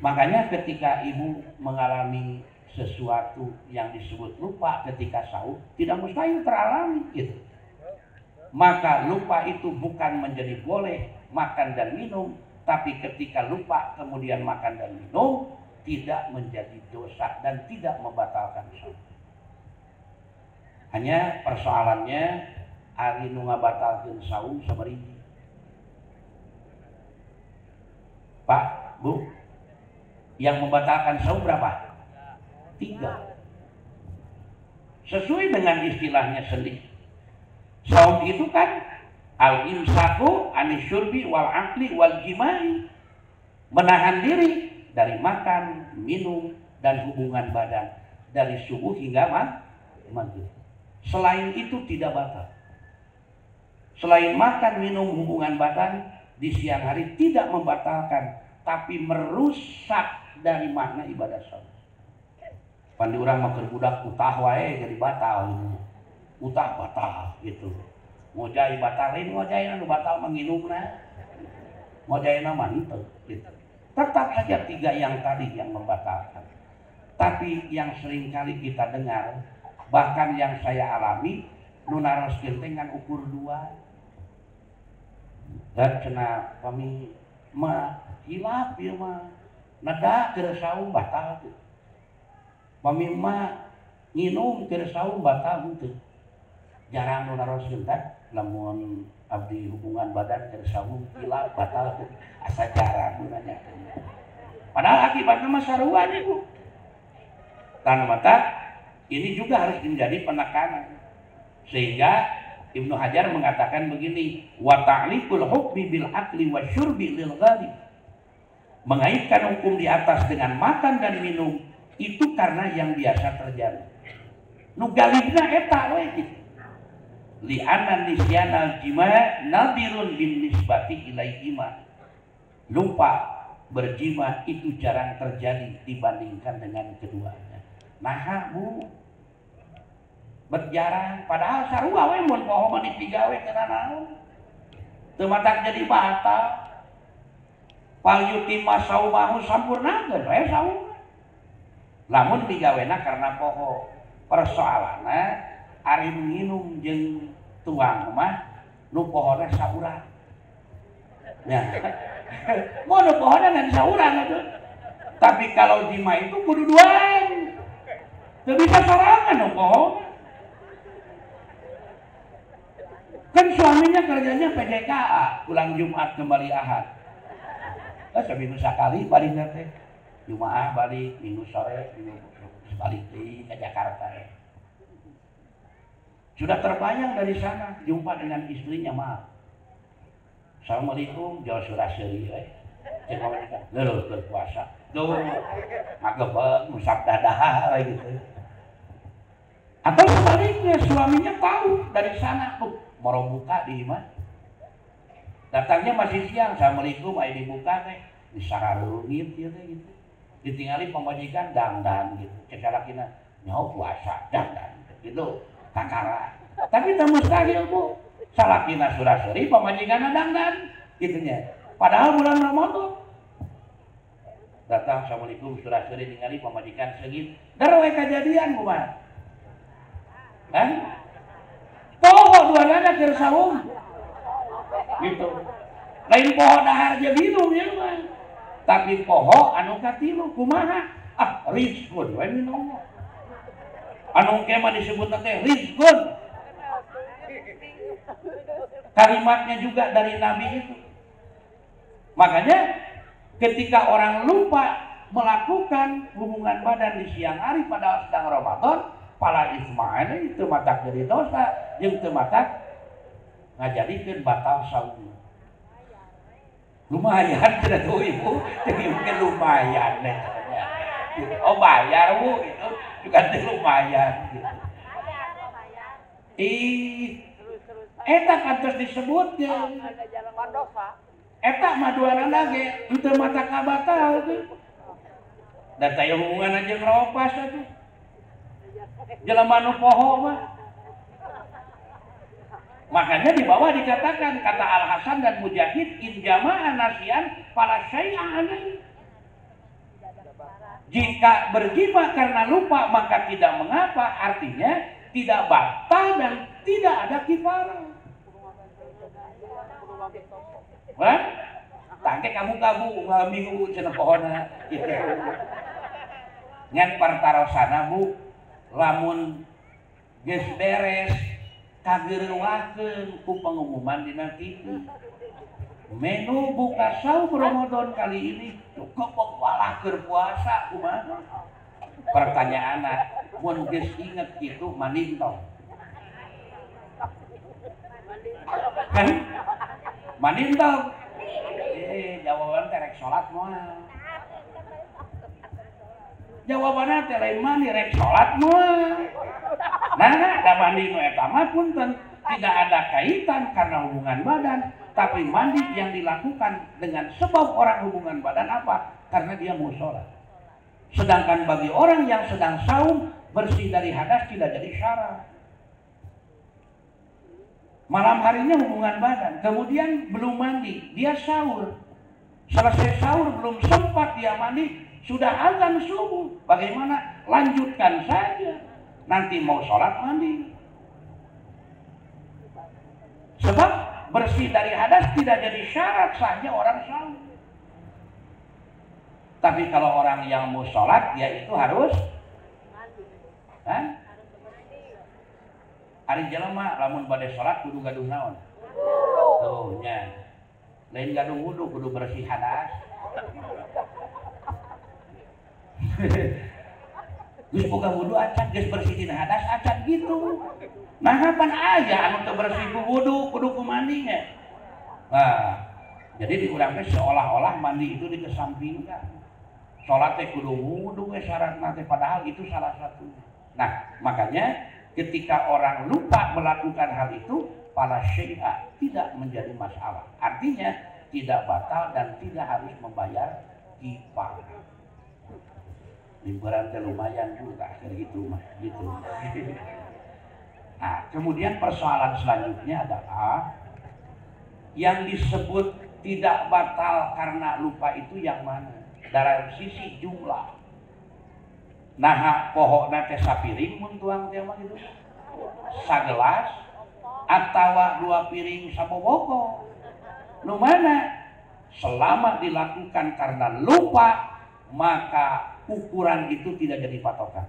Makanya ketika ibu mengalami sesuatu yang disebut lupa ketika sahur, tidak mustahil teralami gitu. Maka lupa itu bukan menjadi boleh makan dan minum, tapi ketika lupa kemudian makan dan minum tidak menjadi dosa dan tidak membatalkan sahur. Hanya persoalannya ari nu ngabatalkeun sahur sabariji. Pak, Bu, yang membatalkan sahur berapa? 3. Sesuai dengan istilahnya sendiri. Saum itu kan al-imsaku anisyurbi wal akli wal jimai, menahan diri dari makan, minum, dan hubungan badan dari subuh hingga maghrib. Selain itu tidak batal. Selain makan, minum, hubungan badan di siang hari tidak membatalkan, tapi merusak dari makna ibadah saum. Pandi urang mah keur budak utah wae jadi batal. Utah batal gitu. Ngojai batalin, ngojai anu batal menginumna. Ngojai mah henteu gitu. Tetap saja 3 yang tadi yang membatalkan. Tapi yang sering kali kita dengar, bahkan yang saya alami, nu naroskeun teh ngan ukur 2. Dan cenah kami mah hilap ieu mah. Nada keur saum batal teh. Kami mah nginum keur saum batal henteu. Jarang nu naroskeun teh lamun abdi hubungan badan keur saum hilap batal teh. Asa jarang nu nanyakeun. Padahal akibatnya mah sarua nih Bu. Karena mata ini juga harus menjadi penekanan. Sehingga Ibnu Hajar mengatakan begini, wa ta'liqul hukmi bil akli wa syurbi lil ghalib. Mengaitkan hukum di atas dengan makan dan minum itu karena yang biasa terjadi. Nu galibna eta we gitu. Li anna nisyanal jima' nadirun bin nisbati ilaihima. Lupa berjima itu jarang terjadi dibandingkan dengan keduanya. Nah Bu, berjarang padahal sarua we mun poho mah dipigawe kana naon. Teu matak jadi batal. Pal yutimma saumahu sampurnakeun we saum. Lamun digawena karena poho. Persoalanna ari minum jeung tuang mah nu pohona saurang. Nah, mau nu pohona ngan saurang atuh. Tapi kalau jima itu kudu duaan. Teu bisa sorangan nu pohona. Kan suaminya kerjanya PDKA, pulang Jumat kembali Ahad. Seminggu sekali balik teh. Jumat balik, Minggu sore, Minggu balik ke Jakarta. Sudah terbayang dari sana jumpa dengan istrinya, maaf. Assalamualaikum, jauh surah seri, leuh berpuasa, duh, ngagebeg, musab dadah, gitu. Atau sebaliknya suaminya tahu dari sana, mau buka di mana? Datangnya masih siang, Assalamualaikum, ayo dibuka teh, disararungit gitu, gitu. Ditinggali pemajikan dangdan gitu, cekalakina nyaho puasa dangdan gitu. Takara. Tapi tak mustahil Bu. Salakina surah seri pemajikanna dangdan gitunya. Padahal bulan Ramadan. Datang, assalamualaikum, surah sering ningali pemajikan segit. Darwe kejadian kumaha? Kan? Poho dua nana keur saum. Gitu. Lain poho dahar je minum ya mah. Tapi poho anu katilu kumaha? Ah, rizqun we minum. Anu kemah disebut teh rizqun. Kalimatnya juga dari Nabi itu. Makanya ketika orang lupa melakukan hubungan badan di siang hari padahal sedang Ramadan, pala isma'ana itu matak jadi dosa, jeung teu matak ngajadikeun batal saum. Lumayan cenah tuh ibu, jadi mungkin lumayan deh. Oh bayar bu, gitu, juga lumayan. Gitu. Eta kantos disebut ya. Eta maduana lagi, ente mata kabatal tuh. Dan saya hubungan aja ngeropas tuh. Jelema nu poho mah. Makanya di bawah dikatakan kata Al Hasan dan Mujahid in jama'a nasian fala syai'an. Jika berjima karena lupa maka tidak mengapa, artinya tidak batal dan tidak ada kifarah. Hah? Tangke kamu minggu cenah pohona gitu. Ngan partarosana Bu, lamun geus beres kageurewakeun ku pengumuman dina TV. Menu buka saum Ramadan kali ini cukup walah keur puasa kumaha? Pertanyaanna, mun geus inget kitu manintong. Kan? Manintong. Jawaban teh rek salat moal. Jawabanna teh lain mani rek salat moal. Nah, da mandi nu eta mah punten tidak ada kaitan karena hubungan badan, tapi mandi yang dilakukan dengan sebab orang hubungan badan apa? Karena dia mau sholat. Sedangkan bagi orang yang sedang saum, bersih dari hadas tidak jadi syarat. Malam harinya hubungan badan, kemudian belum mandi, dia sahur. Selesai sahur belum sempat dia mandi, sudah azan subuh. Bagaimana? Lanjutkan saja. Nanti mau sholat mandi. Sebab bersih dari hadas tidak jadi syarat sahnya orang sahur. Tapi kalau orang yang mau sholat, ya itu harus mandi. Ari jelema lamun bade sholat kudu gaduh naon? Tuh nya. Lain gaduh wudu kudu bersih hadas. Geus boga wudu acan geus bersih dina hadas acan gitu. Nah kapan aja anu teu bersih ku wudu kudu ku mandi nya. Nah, jadi di urang teh seolah-olah mandi itu dikesampingkan. Salat teh kudu wudu we syaratna teh padahal itu salah satunya. Nah, makanya ketika orang lupa melakukan hal itu, fala syai'a tidak menjadi masalah. Artinya tidak batal dan tidak harus membayar kifarah. Limburan teh lumayan juga gitu mah gitu. Nah, kemudian persoalan selanjutnya adalah yang disebut tidak batal karena lupa itu yang mana? Dari sisi jumlah. Nah, pohona teh sapiring mun tuang teh mah gitu. Sagelas atawa 2 piring saboboko. Nu mana? Selama dilakukan karena lupa, maka ukuran itu tidak jadi patokan.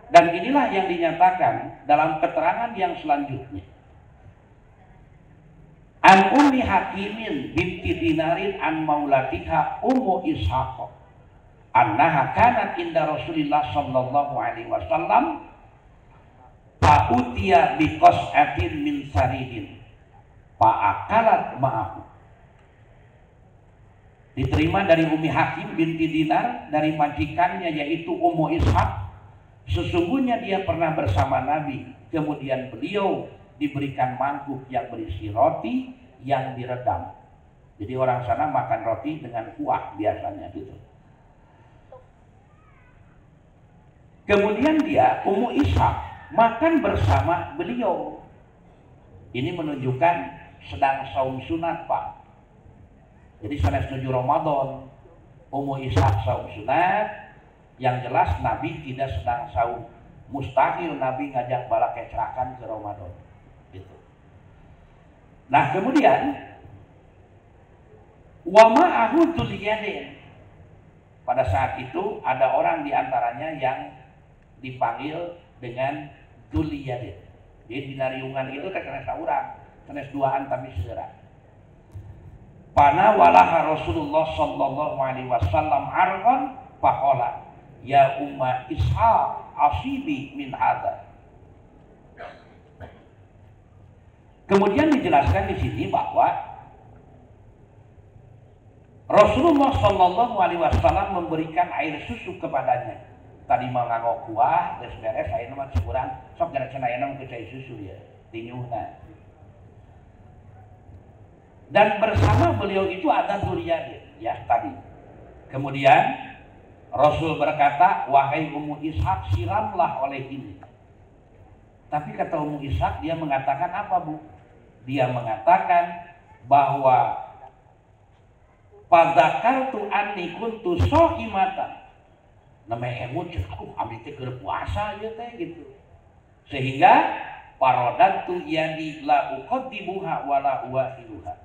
Dan inilah yang dinyatakan dalam keterangan yang selanjutnya. An Ummi Hakimin binti Dinarin an maulatiha Ummu Ishaq annaha kanat inda Rasulillah sallallahu alaihi wasallam fa'utiya biqas'atin min saridin fa'akalat ma'ahu. Diterima dari Ummi Hakim binti Dinar dari majikannya yaitu Ummu Ishaq. Sesungguhnya dia pernah bersama Nabi, kemudian beliau diberikan mangkuk yang berisi roti yang diredam. Jadi orang sana makan roti dengan kuah biasanya gitu. Kemudian dia, Ummu Ishaq, makan bersama beliau. Ini menunjukkan sedang saum sunat Pak. Jadi sanes nuju Ramadan, Ummu Ishaq saum sunat. Yang jelas Nabi tidak sedang saum. Mustahil Nabi ngajak bala kecerakan ke Ramadan. Gitu. Nah kemudian wa ma'ahu Dzulyaden. Pada saat itu ada orang di antaranya yang dipanggil dengan Dzulyaden. Jadi di nariungan itu kena saurang, kena duaan tapi segera. Pana walaha Rasulullah sallallahu alaihi wasallam arqan faqala ya umma Ishaq asibi min hadza. Kemudian dijelaskan di sini bahwa Rasulullah Shallallahu Alaihi Wasallam memberikan air susu kepadanya. Tadi mangangok kuah, beres-beres, saya nama sekurang, sok gara cenah nama air susu ya, tinyuhna. Dan bersama beliau itu ada Dzulyaden, ya tadi. Kemudian Rasul berkata, wahai Ummu Ishaq, siramlah oleh ini. Tapi kata Ummu Ishaq, dia mengatakan apa bu? Dia mengatakan bahwa padzakartu anni kuntu shaimatan. Namanya emut, ambil teh keur puasa ieu teh gitu. Sehingga parodatu yadi la uqaddimuha wa la uwakhiluha.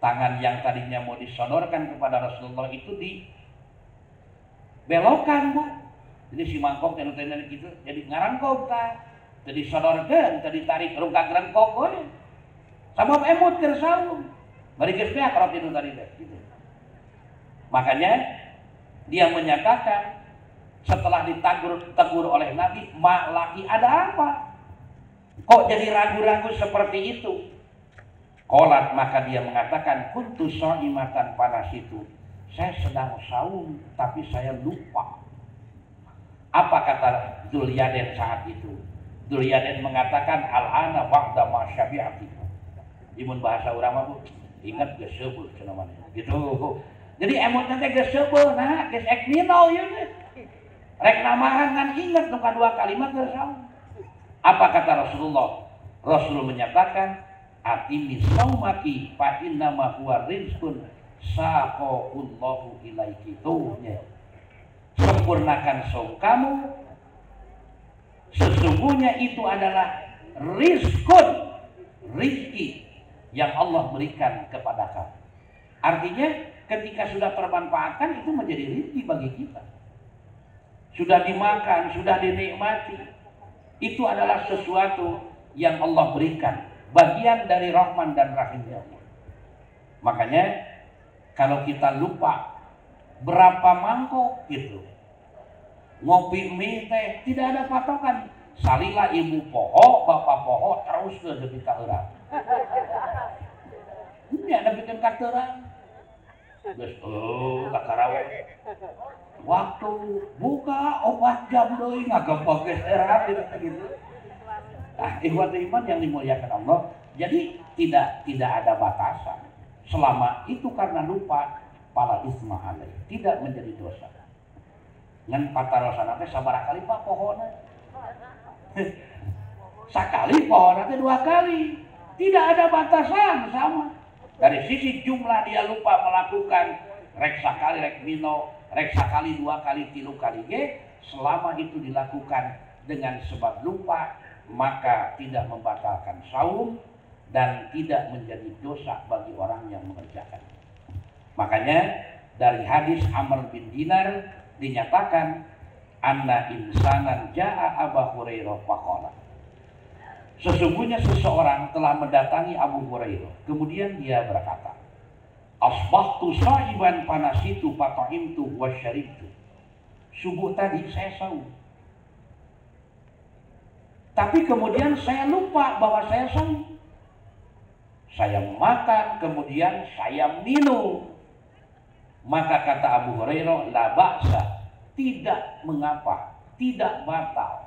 Tangan yang tadinya mau disodorkan kepada Rasulullah itu dibelokkan bu. Jadi si mangkok yang tadi gitu, jadi ngarangkok tah. Jadi sodorkeun, tadi tarik rungkak rengkok we. Sabab emut keur saum. Bari geus beak rot itu tadi gitu. Makanya dia menyatakan setelah ditegur oleh Nabi, "Ma laki ada apa? Kok jadi ragu-ragu seperti itu?" Qolat, maka dia mengatakan, "Kuntu shaimatan panas itu. Saya sedang saum tapi saya lupa." Apa kata Dzulyaden saat itu? Dzulyaden mengatakan, "Al-ana waqda ma syabi'ati." Imun bahasa urang mah ingat geus seubeuh cenah maneh. Gitu. Jadi emotna teh geus seubeuh nah, geus ek minol ieu teh. Rek namahan kan ingat nu kadua kalimat geus saum. Apa kata Rasulullah? Rasul menyatakan, "Atimi saumaki fa inna ma huwa rizqun saqallahu ilaiki." Tuhnya. Sempurnakan saum kamu. Sesungguhnya itu adalah rizqun, rizki yang Allah berikan kepada kamu. Artinya ketika sudah termanfaatkan itu menjadi rezeki bagi kita. Sudah dimakan, sudah dinikmati. Itu adalah sesuatu yang Allah berikan. Bagian dari Rahman dan Rahimnya Allah. Makanya kalau kita lupa berapa mangkok gitu. Ngopi mie teh tidak ada patokan. Salila ibu poho, bapak poho terus ke depi ka urang. Ini ada bikin katerang. Geus kakarawe. Waktu buka 4 jam deui ngagempok geus erat gitu. Nah, ikhwat iman yang dimuliakan Allah. Jadi tidak ada batasan. Selama itu karena lupa, pala isma alaih, tidak menjadi dosa. Ngan patarosana teh sabaraha kali Pak pohona? Sakali pohona teh 2 kali. Tidak ada batasan sama. Dari sisi jumlah dia lupa melakukan rek sakali rek mino, rek sakali 2 kali 3 kali ge, selama itu dilakukan dengan sebab lupa, maka tidak membatalkan saum dan tidak menjadi dosa bagi orang yang mengerjakan. Makanya dari hadis Amr bin Dinar dinyatakan anna insanan jaa Abu Hurairah faqala. Sesungguhnya seseorang telah mendatangi Abu Hurairah. Kemudian dia berkata, "Asbahtu sha'iban panasitu fata'imtu wa syaribtu." Subuh tadi saya saum. Tapi kemudian saya lupa bahwa saya saum. Saya makan, kemudian saya minum. Maka kata Abu Hurairah, "La ba'sa." Tidak mengapa, tidak batal.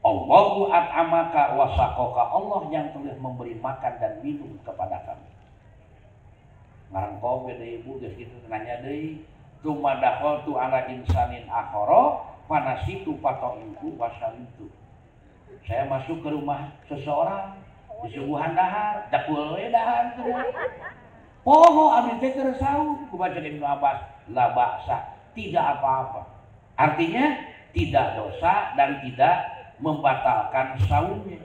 Allahu at'amaka wa saqaka, Allah yang telah memberi makan dan minum kepada kami. Ngarang kowe deui ibu geus kitu nanya deui, "Tumadaqatu ala insanin akhara panasitu fataimtu wa syaribtu." Saya masuk ke rumah seseorang, disuguhan dahar, dakul we dahar teh. Poho abdi teh keur saum, kumaha Ibnu Abbas, la ba'sa, tidak apa-apa. Artinya tidak dosa dan tidak membatalkan saumnya.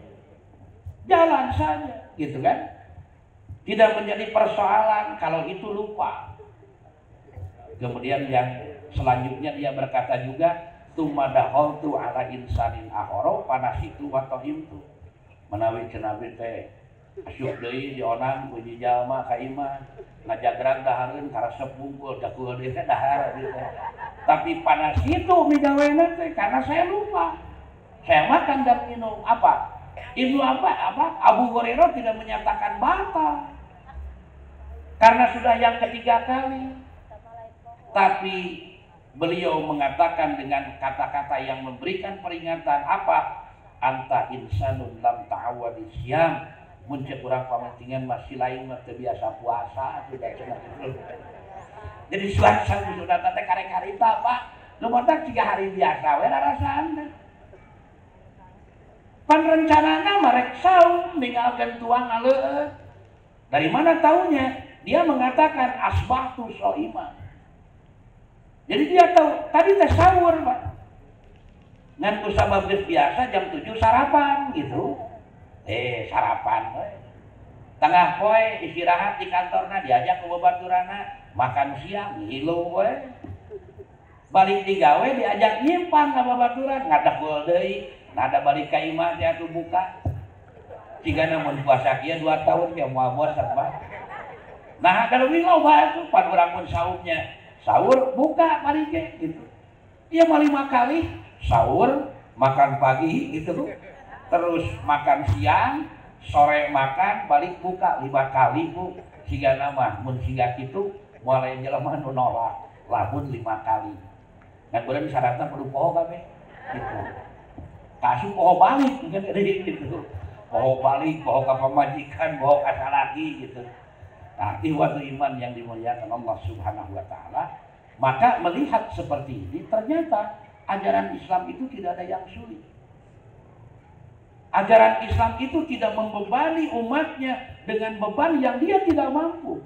Jalan saja, gitu kan? Tidak menjadi persoalan kalau itu lupa. Kemudian yang selanjutnya dia berkata juga, tumadahultu ala insanin akhoro panasitu wa tahimtu. Menawi cenabi teh asyuk deui dionang puji jalma ka imah ngajagrag dahareun karesep bungkul dakul deui teh dahar gitu. Tapi panasitu migawena teh karena saya lupa. Saya makan dan minum apa? Ibnu Abu Hurairah tidak menyatakan batal karena sudah yang ketiga kali. Tapi beliau mengatakan dengan kata-kata yang memberikan peringatan apa? Anta insanun lam ta'awadi siyam. Muncul kurang pamantingan masih lain mah biasa puasa sudah cenah. Jadi suasa sudah teh karek-karita Pak. Lu motak 3 hari biasa we rasaan. Pan rencanana marek saum ninggalkeun tuang aleueut. Dari mana taunya? Dia mengatakan asbahtu shaimah. Jadi dia tahu tadi teh sahur Pak. Ngan kusabab geus biasa jam 7 sarapan gitu. Sarapan we. Tengah poe istirahat di kantorna diajak ke babaturana makan siang ngilu we. Balik di gawe diajak nyimpan ka babaturan ngadegul deui. Nada balik ka imah teh atuh buka. Cigana mun puasa kieu 2 tahun ya moal bosan Pak. Nah, kalau loba itu pan urang mun saumnya sahur buka balik gitu. Dia mau 5 kali sahur, makan pagi gitu. Terus makan siang, sore makan, balik buka 5 kali Bu. Sigana mah mun siga kitu mulai jelema nu nolak lamun 5 kali. Ngan urang syaratna perlu poho kabeh gitu. Kasu poho balik kan gitu. Poho balik, poho ka pamajikan, poho ka salaki gitu. Nah, ikhwatul iman yang dimuliakan Allah Subhanahu wa taala, maka melihat seperti ini ternyata ajaran Islam itu tidak ada yang sulit. Ajaran Islam itu tidak membebani umatnya dengan beban yang dia tidak mampu.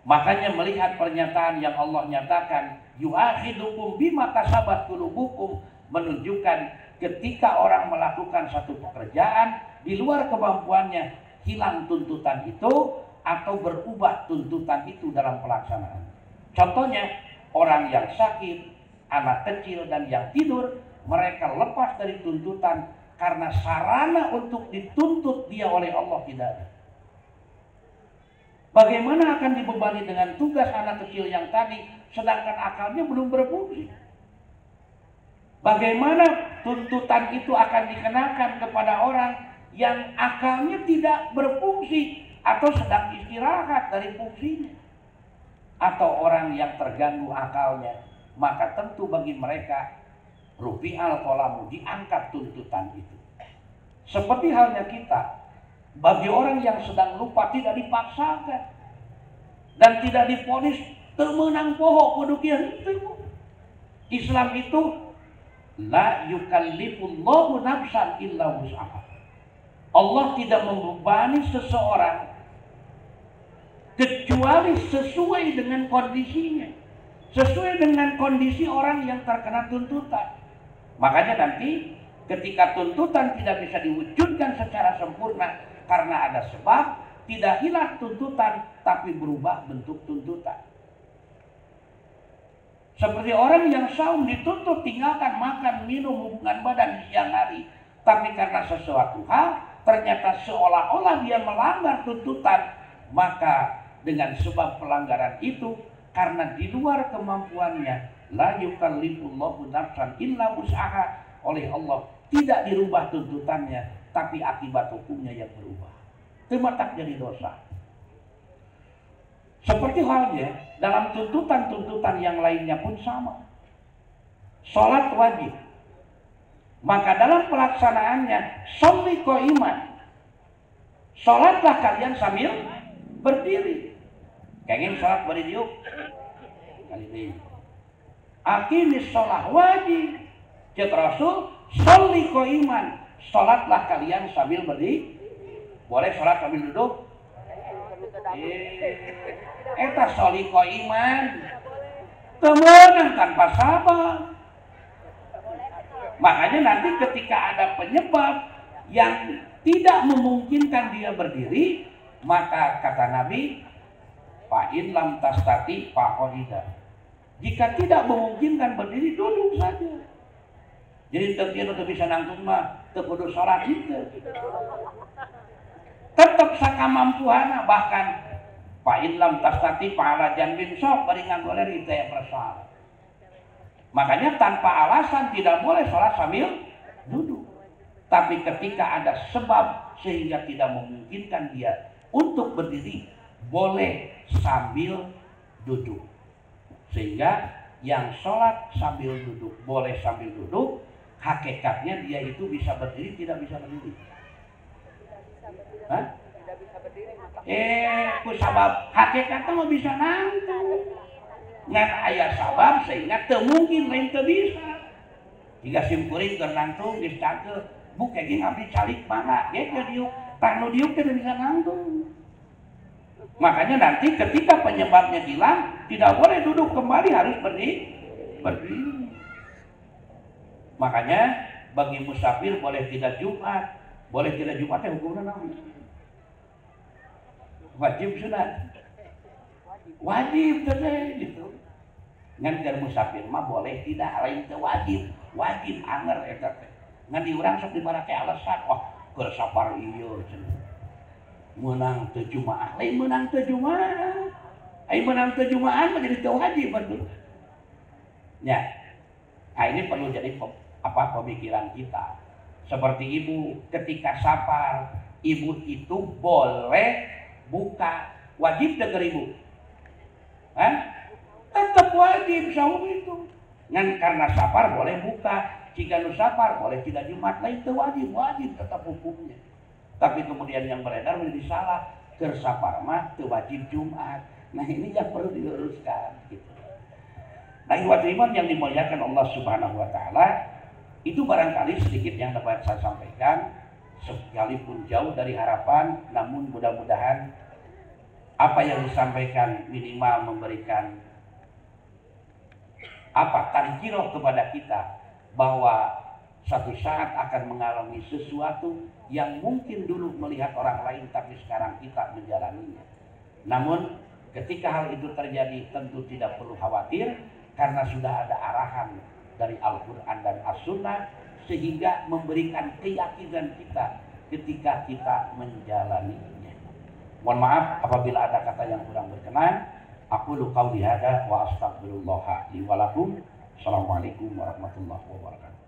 Makanya melihat pernyataan yang Allah nyatakan, yu'akhidukum bima kasabat qulubukum, menunjukkan ketika orang melakukan satu pekerjaan di luar kemampuannya, hilang tuntutan itu atau berubah tuntutan itu dalam pelaksanaan. Contohnya, orang yang sakit, anak kecil, dan yang tidur, mereka lepas dari tuntutan karena sarana untuk dituntut dia oleh Allah tidak ada. Bagaimana akan dibebani dengan tugas anak kecil yang tadi, sedangkan akalnya belum berfungsi? Bagaimana tuntutan itu akan dikenakan kepada orang yang akalnya tidak berfungsi atau sedang istirahat dari fungsinya, atau orang yang terganggu akalnya? Maka tentu bagi mereka rufi'al qalamu, diangkat tuntutan itu. Seperti halnya kita, bagi orang yang sedang lupa tidak dipaksakan dan tidak diponis temenang poho kudu kieu henteu. Islam itu la yukallifullahu nafsan illa wus'aha. Allah tidak membebani seseorang kecuali sesuai dengan kondisinya, sesuai dengan kondisi orang yang terkena tuntutan. Makanya nanti ketika tuntutan tidak bisa diwujudkan secara sempurna karena ada sebab, tidak hilang tuntutan tapi berubah bentuk tuntutan. Seperti orang yang saum dituntut tinggalkan makan, minum, hubungan badan di siang hari, tapi karena sesuatu hal ternyata seolah-olah dia melanggar tuntutan, maka dengan sebab pelanggaran itu karena di luar kemampuannya, la yukallifullahu nafsan illa wus'aha, oleh Allah tidak dirubah tuntutannya, tapi akibat hukumnya yang berubah. Termatak jadi dosa. Seperti halnya dalam tuntutan-tuntutan yang lainnya pun sama. Sholat wajib. Maka dalam pelaksanaannya, sholli qaiman. Sholatlah kalian sambil berdiri. Kenging sholat berdiri yuk. Kali ini. Aqimis sholat wajib. Cek Rasul, sholli qaiman. Sholatlah kalian sambil berdiri. Boleh sholat sambil duduk? Eta sholli qaiman. temenang tanpa sabar. Makanya nanti ketika ada penyebab yang tidak memungkinkan dia berdiri, maka kata Nabi, fa'in lam tastati fa'qa'ida. Jika tidak memungkinkan berdiri, duduk saja. Jadi dia udah bisa nangtung mah, tekudu sholat itu. Tetap sakamampuana, bahkan fa'in lam tastati fa'ala janbin sok beringan goler itu yang bersalah. Makanya tanpa alasan tidak boleh sholat sambil duduk. Tapi ketika ada sebab sehingga tidak memungkinkan dia untuk berdiri, boleh sambil duduk. Sehingga yang sholat sambil duduk, boleh sambil duduk, hakikatnya dia itu bisa berdiri, tidak bisa berdiri. Hah? Ku sabab hakikatnya mau bisa nangtung. Ngan ayah sabab sehingga temungkin lain teu bisa. Jika simkuring keur nangtung geus cangkeul, bu kayaknya ngabdi calik mana? Ge diuk, tanu diuk teh bisa nangtung. Makanya nanti ketika penyebabnya hilang, tidak boleh duduk kembali, harus berdiri. Makanya bagi musafir boleh tidak Jumat, boleh tidak Jumat yang hukumnya naon? Wajib sunat. Wajib teh gitu. Ngan keur musafir mah boleh tidak, lain teh wajib. Wajib anger eta teh. Ngan di urang sok dibarake alasan, wah keur sapar ieu cenah. Menang teu Jumaah, lain menang teu Jumaah. Ai menang teu Jumaah mah jadi teu wajib betul. Ya. Nah, ini perlu jadi pemikiran kita. Seperti ibu ketika sapar, ibu itu boleh buka, wajib denger ibu. Hah? Tetap wajib sahur itu. Ngan karena sapar boleh buka, jika nu sapar boleh tidak Jumat, lain itu wajib tetap hukumnya. Tapi kemudian yang beredar menjadi salah, kersapar mah teu wajib Jumat. Nah ini yang perlu diluruskan gitu. Nah ikhwatul iman yang dimuliakan Allah Subhanahu wa taala, itu barangkali sedikit yang dapat saya sampaikan, sekalipun jauh dari harapan, namun mudah-mudahan apa yang disampaikan minimal memberikan tadkirah kepada kita bahwa satu saat akan mengalami sesuatu yang mungkin dulu melihat orang lain tapi sekarang kita menjalaninya. Namun ketika hal itu terjadi tentu tidak perlu khawatir karena sudah ada arahan dari Al-Quran dan As-Sunnah sehingga memberikan keyakinan kita ketika kita menjalaninya. Mohon maaf apabila ada kata yang kurang berkenan. Aku qauli hada wa astaghfirullah li wa lakum. Assalamualaikum warahmatullahi wabarakatuh.